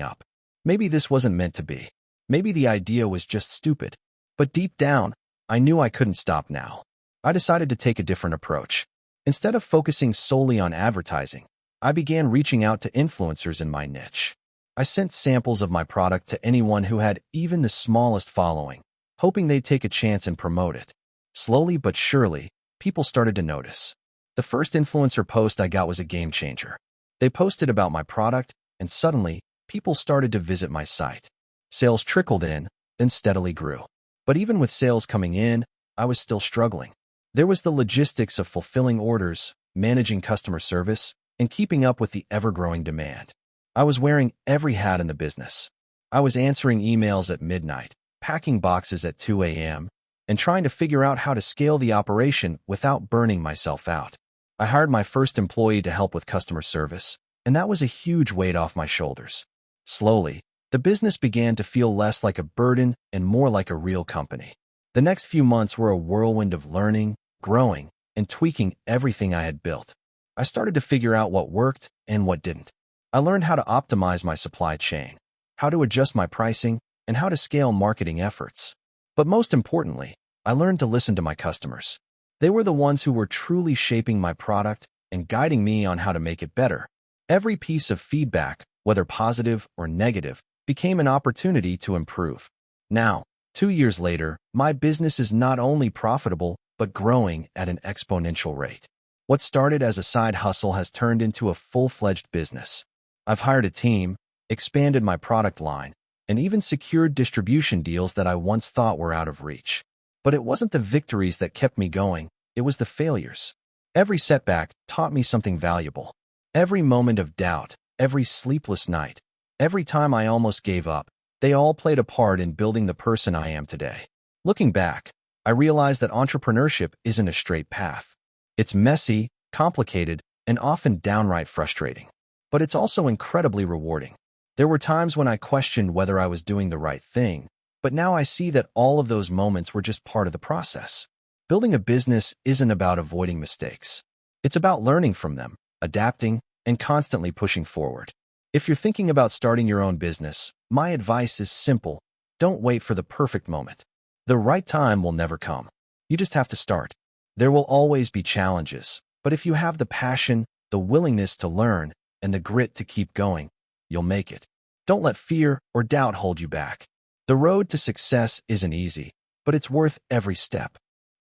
up. Maybe this wasn't meant to be. Maybe the idea was just stupid. But deep down, I knew I couldn't stop now. I decided to take a different approach. Instead of focusing solely on advertising, I began reaching out to influencers in my niche. I sent samples of my product to anyone who had even the smallest following, hoping they'd take a chance and promote it. Slowly but surely, people started to notice. The first influencer post I got was a game changer. They posted about my product, and suddenly, people started to visit my site. Sales trickled in, then steadily grew. But even with sales coming in, I was still struggling. There was the logistics of fulfilling orders, managing customer service, and keeping up with the ever-growing demand. I was wearing every hat in the business. I was answering emails at midnight, packing boxes at 2 a.m., and trying to figure out how to scale the operation without burning myself out. I hired my first employee to help with customer service, and that was a huge weight off my shoulders. Slowly, the business began to feel less like a burden and more like a real company. The next few months were a whirlwind of learning, growing, and tweaking everything I had built. I started to figure out what worked and what didn't. I learned how to optimize my supply chain, how to adjust my pricing, and how to scale marketing efforts. But most importantly, I learned to listen to my customers. They were the ones who were truly shaping my product and guiding me on how to make it better. Every piece of feedback, whether positive or negative, became an opportunity to improve. Now, 2 years later, my business is not only profitable, but growing at an exponential rate. What started as a side hustle has turned into a full-fledged business. I've hired a team, expanded my product line, and even secured distribution deals that I once thought were out of reach. But it wasn't the victories that kept me going, it was the failures. Every setback taught me something valuable. Every moment of doubt, every sleepless night, every time I almost gave up, they all played a part in building the person I am today. Looking back, I realized that entrepreneurship isn't a straight path. It's messy, complicated, and often downright frustrating. But it's also incredibly rewarding. There were times when I questioned whether I was doing the right thing, but now I see that all of those moments were just part of the process. Building a business isn't about avoiding mistakes. It's about learning from them, adapting, and constantly pushing forward. If you're thinking about starting your own business, my advice is simple. Don't wait for the perfect moment. The right time will never come. You just have to start. There will always be challenges, but if you have the passion, the willingness to learn, and the grit to keep going, you'll make it. Don't let fear or doubt hold you back. The road to success isn't easy, but it's worth every step.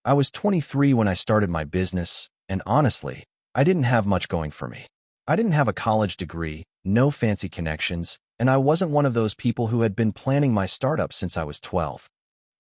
I was 23 when I started my business, and honestly, I didn't have much going for me. I didn't have a college degree, no fancy connections, and I wasn't one of those people who had been planning my startup since I was 12.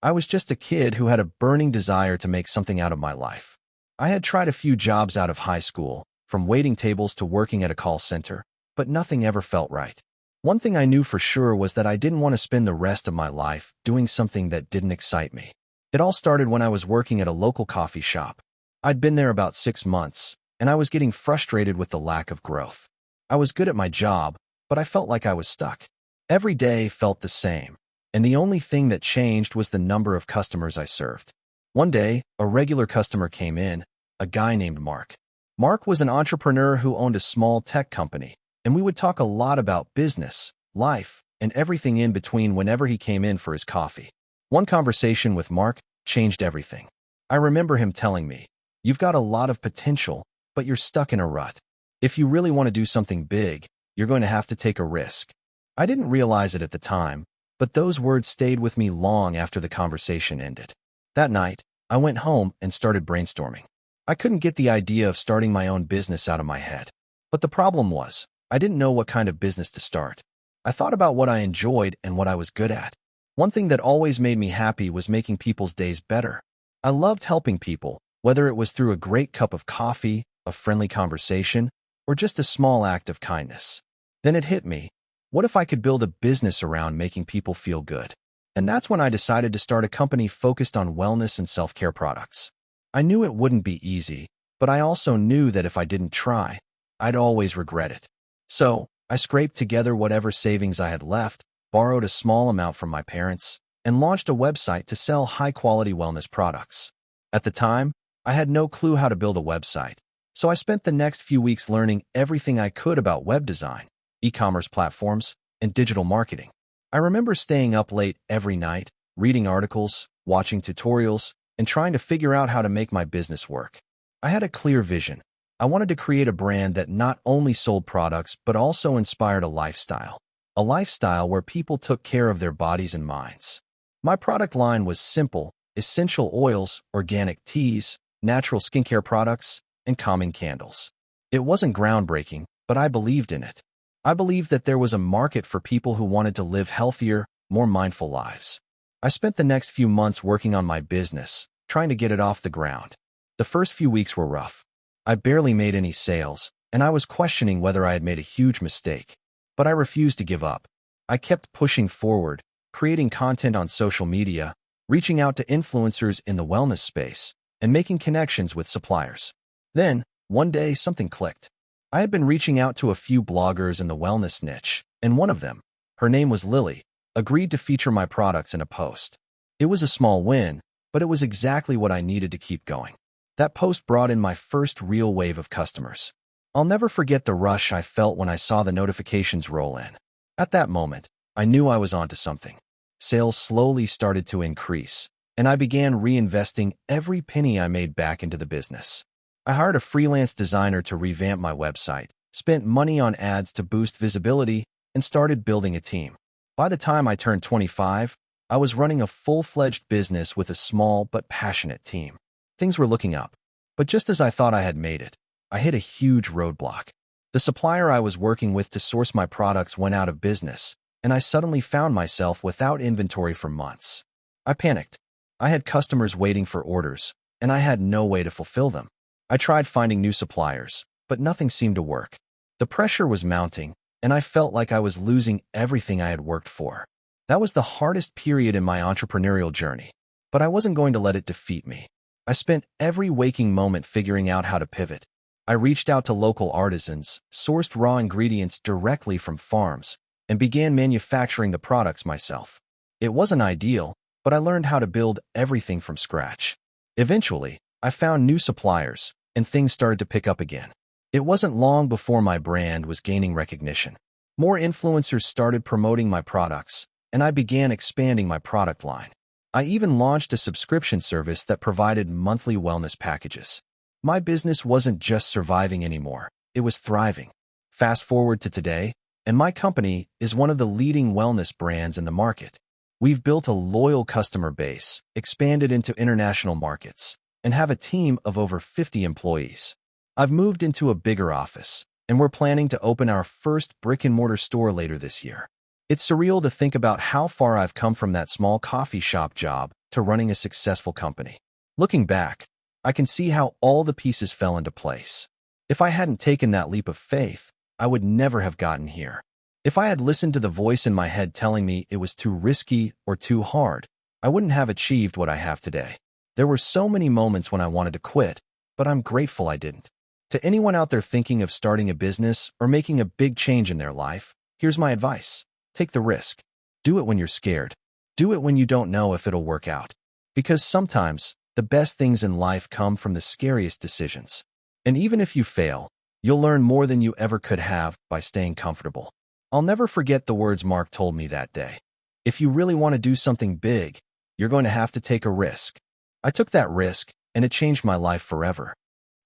I was just a kid who had a burning desire to make something out of my life. I had tried a few jobs out of high school, from waiting tables to working at a call center, but nothing ever felt right. One thing I knew for sure was that I didn't want to spend the rest of my life doing something that didn't excite me. It all started when I was working at a local coffee shop. I'd been there about 6 months, and I was getting frustrated with the lack of growth. I was good at my job, but I felt like I was stuck. Every day felt the same, and the only thing that changed was the number of customers I served. One day, a regular customer came in, a guy named Mark. Mark was an entrepreneur who owned a small tech company, and we would talk a lot about business, life, and everything in between whenever he came in for his coffee. One conversation with Mark changed everything. I remember him telling me, "You've got a lot of potential, but you're stuck in a rut. If you really want to do something big, you're going to have to take a risk." I didn't realize it at the time, but those words stayed with me long after the conversation ended. That night, I went home and started brainstorming. I couldn't get the idea of starting my own business out of my head. But the problem was, I didn't know what kind of business to start. I thought about what I enjoyed and what I was good at. One thing that always made me happy was making people's days better. I loved helping people, whether it was through a great cup of coffee, a friendly conversation, or just a small act of kindness. Then it hit me. What if I could build a business around making people feel good? And that's when I decided to start a company focused on wellness and self-care products. I knew it wouldn't be easy, but I also knew that if I didn't try, I'd always regret it. So, I scraped together whatever savings I had left, borrowed a small amount from my parents, and launched a website to sell high-quality wellness products. At the time, I had no clue how to build a website, so I spent the next few weeks learning everything I could about web design, e-commerce platforms, and digital marketing. I remember staying up late every night, reading articles, watching tutorials, and trying to figure out how to make my business work. I had a clear vision. I wanted to create a brand that not only sold products but also inspired a lifestyle where people took care of their bodies and minds. My product line was simple: essential oils, organic teas, natural skincare products, and calming candles. It wasn't groundbreaking, but I believed in it. I believed that there was a market for people who wanted to live healthier, more mindful lives. I spent the next few months working on my business, trying to get it off the ground. The first few weeks were rough. I barely made any sales, and I was questioning whether I had made a huge mistake. But I refused to give up. I kept pushing forward, creating content on social media, reaching out to influencers in the wellness space, and making connections with suppliers. Then, one day, something clicked. I had been reaching out to a few bloggers in the wellness niche, and one of them, her name was Lily, agreed to feature my products in a post. It was a small win, but it was exactly what I needed to keep going. That post brought in my first real wave of customers. I'll never forget the rush I felt when I saw the notifications roll in. At that moment, I knew I was onto something. Sales slowly started to increase, and I began reinvesting every penny I made back into the business. I hired a freelance designer to revamp my website, spent money on ads to boost visibility, and started building a team. By the time I turned 25, I was running a full-fledged business with a small but passionate team. Things were looking up, but just as I thought I had made it, I hit a huge roadblock. The supplier I was working with to source my products went out of business, and I suddenly found myself without inventory for months. I panicked. I had customers waiting for orders, and I had no way to fulfill them. I tried finding new suppliers, but nothing seemed to work. The pressure was mounting, and I felt like I was losing everything I had worked for. That was the hardest period in my entrepreneurial journey, but I wasn't going to let it defeat me. I spent every waking moment figuring out how to pivot. I reached out to local artisans, sourced raw ingredients directly from farms, and began manufacturing the products myself. It wasn't ideal, but I learned how to build everything from scratch. Eventually, I found new suppliers, and things started to pick up again. It wasn't long before my brand was gaining recognition. More influencers started promoting my products, and I began expanding my product line. I even launched a subscription service that provided monthly wellness packages. My business wasn't just surviving anymore, it was thriving. Fast forward to today, and my company is one of the leading wellness brands in the market. We've built a loyal customer base, expanded into international markets, and have a team of over 50 employees. I've moved into a bigger office, and we're planning to open our first brick-and-mortar store later this year. It's surreal to think about how far I've come from that small coffee shop job to running a successful company. Looking back, I can see how all the pieces fell into place. If I hadn't taken that leap of faith, I would never have gotten here. If I had listened to the voice in my head telling me it was too risky or too hard, I wouldn't have achieved what I have today. There were so many moments when I wanted to quit, but I'm grateful I didn't. To anyone out there thinking of starting a business or making a big change in their life, here's my advice. Take the risk. Do it when you're scared. Do it when you don't know if it'll work out. Because sometimes, the best things in life come from the scariest decisions. And even if you fail, you'll learn more than you ever could have by staying comfortable. I'll never forget the words Mark told me that day. If you really want to do something big, you're going to have to take a risk. I took that risk, and it changed my life forever.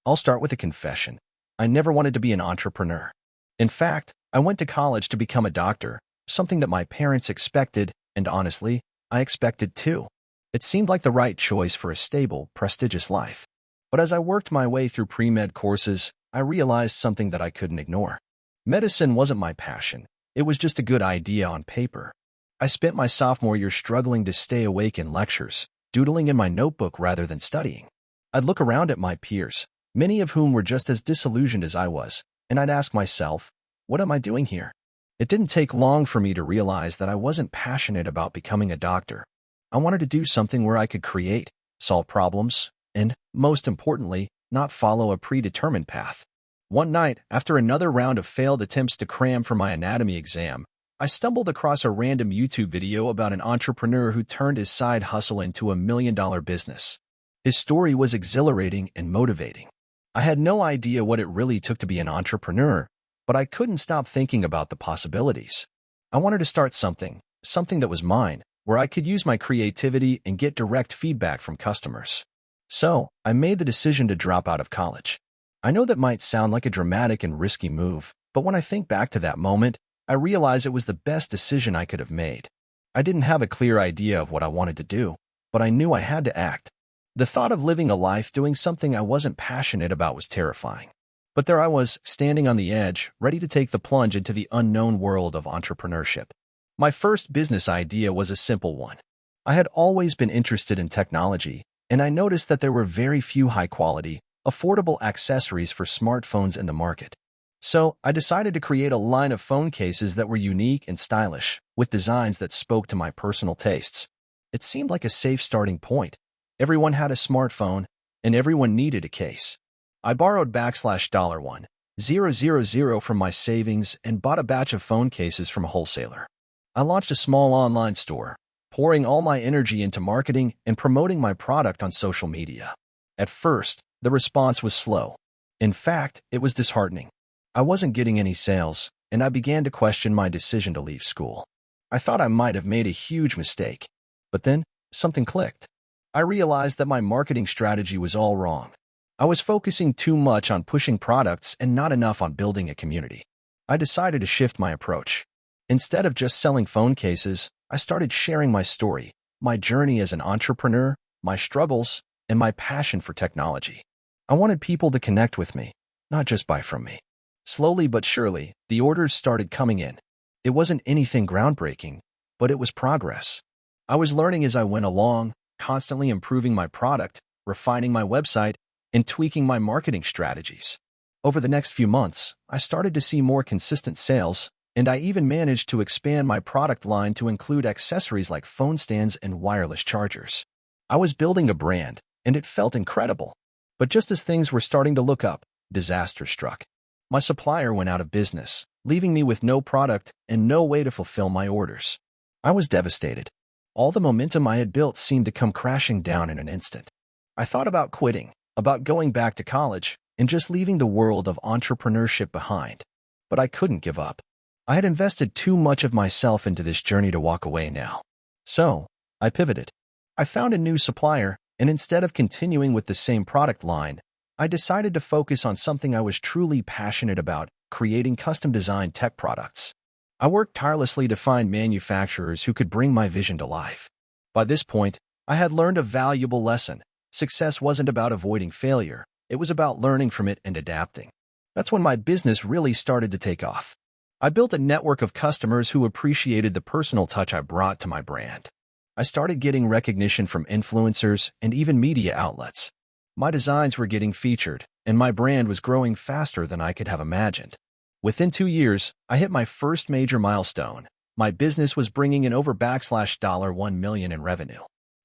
I'll start with a confession. I never wanted to be an entrepreneur. In fact, I went to college to become a doctor, something that my parents expected, and honestly, I expected too. It seemed like the right choice for a stable, prestigious life. But as I worked my way through pre-med courses, I realized something that I couldn't ignore. Medicine wasn't my passion. It was just a good idea on paper. I spent my sophomore year struggling to stay awake in lectures, doodling in my notebook rather than studying. I'd look around at my peers, many of whom were just as disillusioned as I was, and I'd ask myself, what am I doing here? It didn't take long for me to realize that I wasn't passionate about becoming a doctor. I wanted to do something where I could create, solve problems, and, most importantly, not follow a predetermined path. One night, after another round of failed attempts to cram for my anatomy exam, I stumbled across a random YouTube video about an entrepreneur who turned his side hustle into $1 million business. His story was exhilarating and motivating. I had no idea what it really took to be an entrepreneur, but I couldn't stop thinking about the possibilities. I wanted to start something that was mine, where I could use my creativity and get direct feedback from customers. So, I made the decision to drop out of college. I know that might sound like a dramatic and risky move, but when I think back to that moment, I realize it was the best decision I could have made. I didn't have a clear idea of what I wanted to do, but I knew I had to act. The thought of living a life doing something I wasn't passionate about was terrifying. But there I was, standing on the edge, ready to take the plunge into the unknown world of entrepreneurship. My first business idea was a simple one. I had always been interested in technology, and I noticed that there were very few high-quality, affordable accessories for smartphones in the market. So, I decided to create a line of phone cases that were unique and stylish, with designs that spoke to my personal tastes. It seemed like a safe starting point. Everyone had a smartphone, and everyone needed a case. I borrowed $1,000 from my savings and bought a batch of phone cases from a wholesaler. I launched a small online store, pouring all my energy into marketing and promoting my product on social media. At first, the response was slow. In fact, it was disheartening. I wasn't getting any sales, and I began to question my decision to leave school. I thought I might have made a huge mistake. But then, something clicked. I realized that my marketing strategy was all wrong. I was focusing too much on pushing products and not enough on building a community. I decided to shift my approach. Instead of just selling phone cases, I started sharing my story, my journey as an entrepreneur, my struggles, and my passion for technology. I wanted people to connect with me, not just buy from me. Slowly but surely, the orders started coming in. It wasn't anything groundbreaking, but it was progress. I was learning as I went along, constantly improving my product, refining my website, and tweaking my marketing strategies. Over the next few months, I started to see more consistent sales, and I even managed to expand my product line to include accessories like phone stands and wireless chargers. I was building a brand, and it felt incredible. But just as things were starting to look up, disaster struck. My supplier went out of business, leaving me with no product and no way to fulfill my orders. I was devastated. All the momentum I had built seemed to come crashing down in an instant. I thought about quitting, about going back to college, and just leaving the world of entrepreneurship behind. But I couldn't give up. I had invested too much of myself into this journey to walk away now. So, I pivoted. I found a new supplier, and instead of continuing with the same product line, I decided to focus on something I was truly passionate about, creating custom-designed tech products. I worked tirelessly to find manufacturers who could bring my vision to life. By this point, I had learned a valuable lesson. Success wasn't about avoiding failure. It was about learning from it and adapting. That's when my business really started to take off. I built a network of customers who appreciated the personal touch I brought to my brand. I started getting recognition from influencers and even media outlets. My designs were getting featured, and my brand was growing faster than I could have imagined. Within 2 years, I hit my first major milestone. My business was bringing in over $1 million in revenue.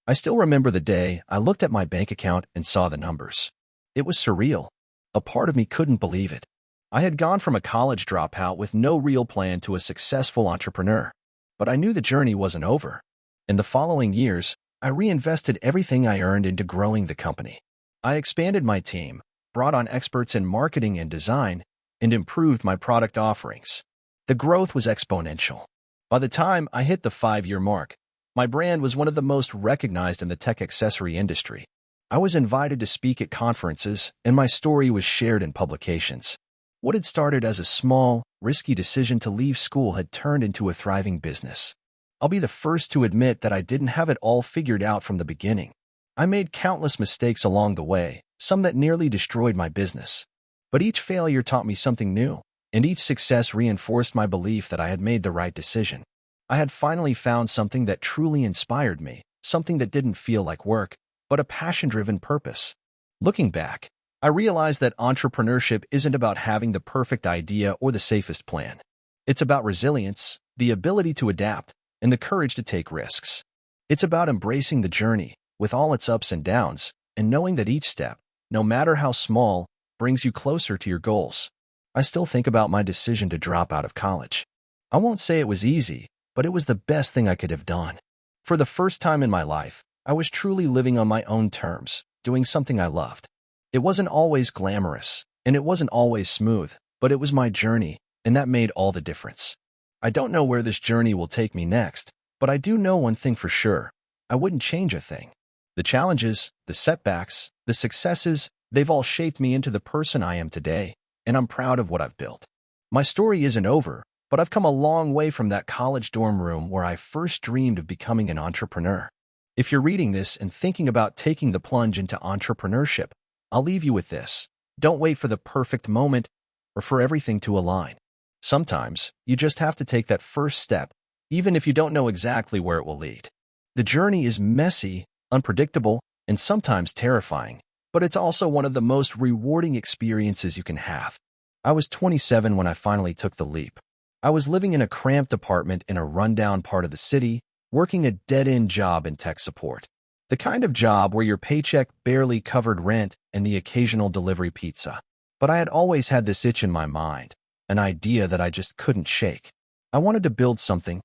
I still remember the day I looked at my bank account and saw the numbers. It was surreal. A part of me couldn't believe it. I had gone from a college dropout with no real plan to a successful entrepreneur. But I knew the journey wasn't over. In the following years, I reinvested everything I earned into growing the company. I expanded my team, brought on experts in marketing and design, and improved my product offerings. The growth was exponential. By the time I hit the 5-year mark, my brand was one of the most recognized in the tech accessory industry. I was invited to speak at conferences, and my story was shared in publications. What had started as a small, risky decision to leave school had turned into a thriving business. I'll be the first to admit that I didn't have it all figured out from the beginning. I made countless mistakes along the way, some that nearly destroyed my business. But each failure taught me something new, and each success reinforced my belief that I had made the right decision. I had finally found something that truly inspired me, something that didn't feel like work, but a passion-driven purpose. Looking back, I realized that entrepreneurship isn't about having the perfect idea or the safest plan. It's about resilience, the ability to adapt, and the courage to take risks. It's about embracing the journey, with all its ups and downs, and knowing that each step, no matter how small, brings you closer to your goals. I still think about my decision to drop out of college. I won't say it was easy, but it was the best thing I could have done. For the first time in my life, I was truly living on my own terms, doing something I loved. It wasn't always glamorous, and it wasn't always smooth, but it was my journey, and that made all the difference. I don't know where this journey will take me next, but I do know one thing for sure. I wouldn't change a thing. The challenges, the setbacks, the successes, they've all shaped me into the person I am today, and I'm proud of what I've built. My story isn't over, but I've come a long way from that college dorm room where I first dreamed of becoming an entrepreneur. If you're reading this and thinking about taking the plunge into entrepreneurship, I'll leave you with this. Don't wait for the perfect moment or for everything to align. Sometimes, you just have to take that first step, even if you don't know exactly where it will lead. The journey is messy, unpredictable, and sometimes terrifying, but it's also one of the most rewarding experiences you can have. I was 27 when I finally took the leap. I was living in a cramped apartment in a rundown part of the city, working a dead-end job in tech support. The kind of job where your paycheck barely covered rent and the occasional delivery pizza. But I had always had this itch in my mind, an idea that I just couldn't shake. I wanted to build something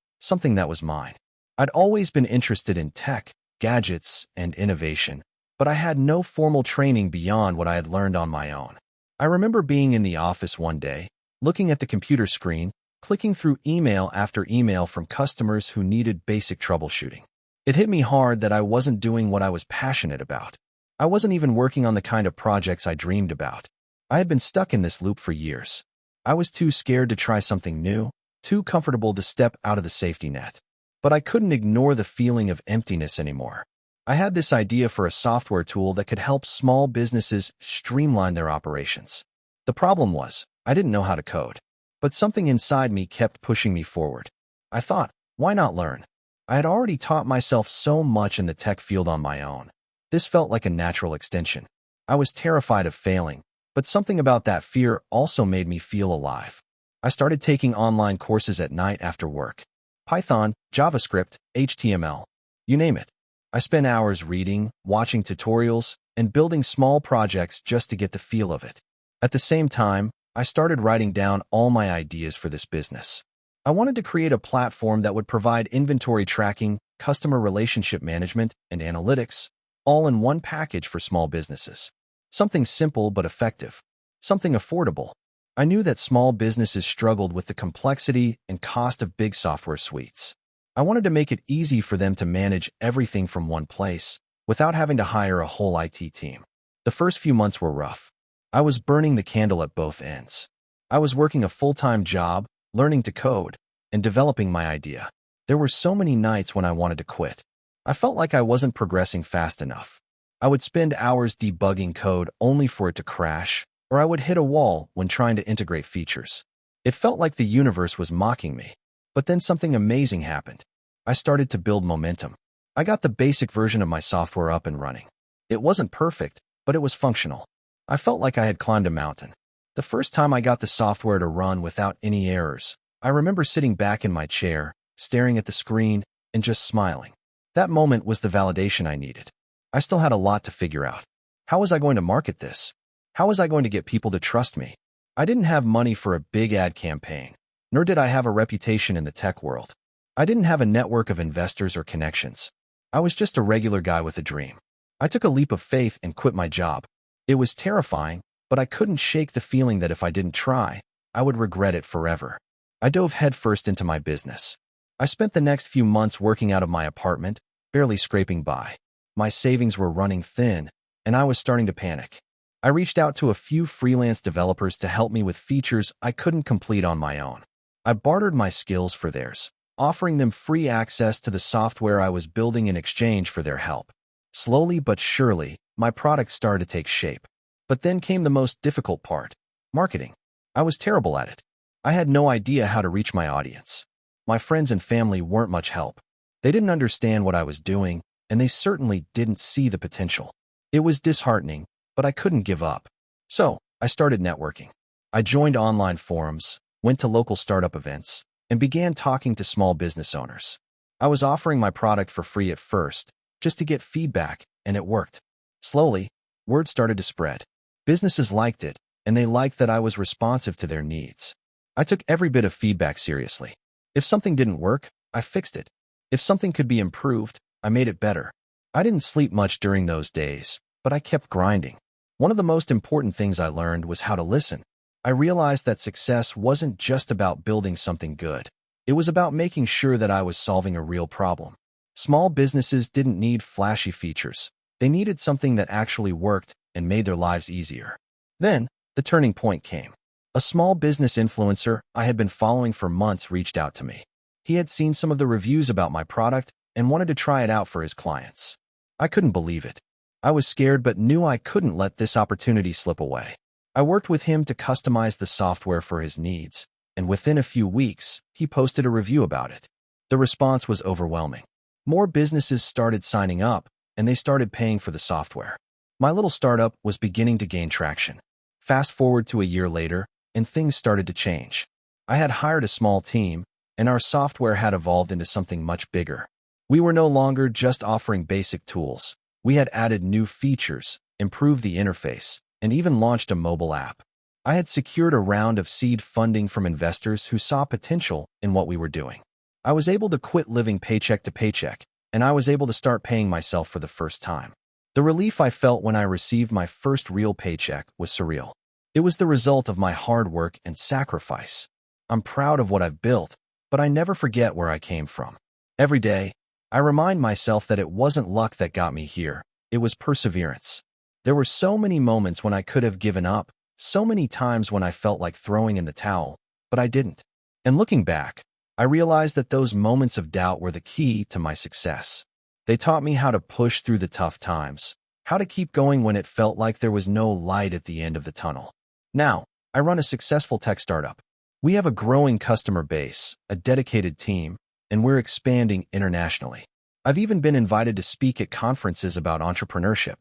that was mine. I'd always been interested in tech, gadgets, and innovation, but I had no formal training beyond what I had learned on my own. I remember being in the office one day, looking at the computer screen, clicking through email after email from customers who needed basic troubleshooting. It hit me hard that I wasn't doing what I was passionate about. I wasn't even working on the kind of projects I dreamed about. I had been stuck in this loop for years. I was too scared to try something new, too comfortable to step out of the safety net. But I couldn't ignore the feeling of emptiness anymore. I had this idea for a software tool that could help small businesses streamline their operations. The problem was, I didn't know how to code. But something inside me kept pushing me forward. I thought, why not learn? I had already taught myself so much in the tech field on my own. This felt like a natural extension. I was terrified of failing, but something about that fear also made me feel alive. I started taking online courses at night after work. Python, JavaScript, HTML, you name it. I spent hours reading, watching tutorials, and building small projects just to get the feel of it. At the same time, I started writing down all my ideas for this business. I wanted to create a platform that would provide inventory tracking, customer relationship management, and analytics, all in one package for small businesses. Something simple but effective. Something affordable. I knew that small businesses struggled with the complexity and cost of big software suites. I wanted to make it easy for them to manage everything from one place, without having to hire a whole IT team. The first few months were rough. I was burning the candle at both ends. I was working a full-time job, learning to code, and developing my idea. There were so many nights when I wanted to quit. I felt like I wasn't progressing fast enough. I would spend hours debugging code only for it to crash, or I would hit a wall when trying to integrate features. It felt like the universe was mocking me. But then something amazing happened. I started to build momentum. I got the basic version of my software up and running. It wasn't perfect, but it was functional. I felt like I had climbed a mountain. The first time I got the software to run without any errors, I remember sitting back in my chair, staring at the screen, and just smiling. That moment was the validation I needed. I still had a lot to figure out. How was I going to market this? How was I going to get people to trust me? I didn't have money for a big ad campaign, nor did I have a reputation in the tech world. I didn't have a network of investors or connections. I was just a regular guy with a dream. I took a leap of faith and quit my job. It was terrifying, but I couldn't shake the feeling that if I didn't try, I would regret it forever. I dove headfirst into my business. I spent the next few months working out of my apartment, barely scraping by. My savings were running thin, and I was starting to panic. I reached out to a few freelance developers to help me with features I couldn't complete on my own. I bartered my skills for theirs, offering them free access to the software I was building in exchange for their help. Slowly but surely, my product started to take shape. But then came the most difficult part: marketing. I was terrible at it. I had no idea how to reach my audience. My friends and family weren't much help. They didn't understand what I was doing, and they certainly didn't see the potential. It was disheartening, but I couldn't give up. So, I started networking. I joined online forums, went to local startup events, and began talking to small business owners. I was offering my product for free at first, just to get feedback, and it worked. Slowly, word started to spread. Businesses liked it, and they liked that I was responsive to their needs. I took every bit of feedback seriously. If something didn't work, I fixed it. If something could be improved, I made it better. I didn't sleep much during those days, but I kept grinding. One of the most important things I learned was how to listen. I realized that success wasn't just about building something good. It was about making sure that I was solving a real problem. Small businesses didn't need flashy features. They needed something that actually worked and made their lives easier. Then, the turning point came. A small business influencer I had been following for months reached out to me. He had seen some of the reviews about my product and wanted to try it out for his clients. I couldn't believe it. I was scared but knew I couldn't let this opportunity slip away. I worked with him to customize the software for his needs, and within a few weeks, he posted a review about it. The response was overwhelming. More businesses started signing up, and they started paying for the software. My little startup was beginning to gain traction. Fast forward to a year later, and things started to change. I had hired a small team, and our software had evolved into something much bigger. We were no longer just offering basic tools. We had added new features, improved the interface, and even launched a mobile app. I had secured a round of seed funding from investors who saw potential in what we were doing. I was able to quit living paycheck to paycheck, and I was able to start paying myself for the first time. The relief I felt when I received my first real paycheck was surreal. It was the result of my hard work and sacrifice. I'm proud of what I've built, but I never forget where I came from. Every day, I remind myself that it wasn't luck that got me here. It was perseverance. There were so many moments when I could have given up, so many times when I felt like throwing in the towel, but I didn't. And looking back, I realized that those moments of doubt were the key to my success. They taught me how to push through the tough times, how to keep going when it felt like there was no light at the end of the tunnel. Now, I run a successful tech startup. We have a growing customer base, a dedicated team, and we're expanding internationally. I've even been invited to speak at conferences about entrepreneurship.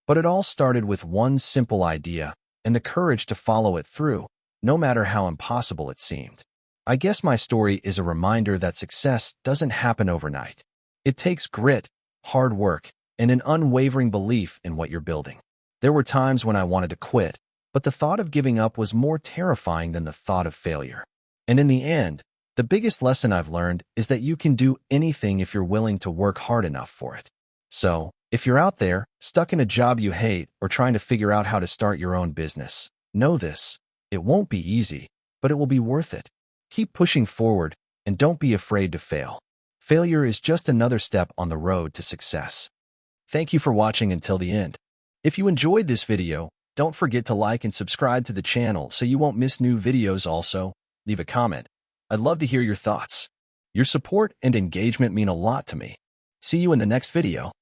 But it all started with one simple idea and the courage to follow it through, no matter how impossible it seemed. I guess my story is a reminder that success doesn't happen overnight. It takes grit, hard work, and an unwavering belief in what you're building. There were times when I wanted to quit, but the thought of giving up was more terrifying than the thought of failure. And in the end, the biggest lesson I've learned is that you can do anything if you're willing to work hard enough for it. So, if you're out there, stuck in a job you hate, or trying to figure out how to start your own business, know this: it won't be easy, but it will be worth it. Keep pushing forward, and don't be afraid to fail. Failure is just another step on the road to success. Thank you for watching until the end. If you enjoyed this video, don't forget to like and subscribe to the channel so you won't miss new videos. Also, leave a comment. I'd love to hear your thoughts. Your support and engagement mean a lot to me. See you in the next video.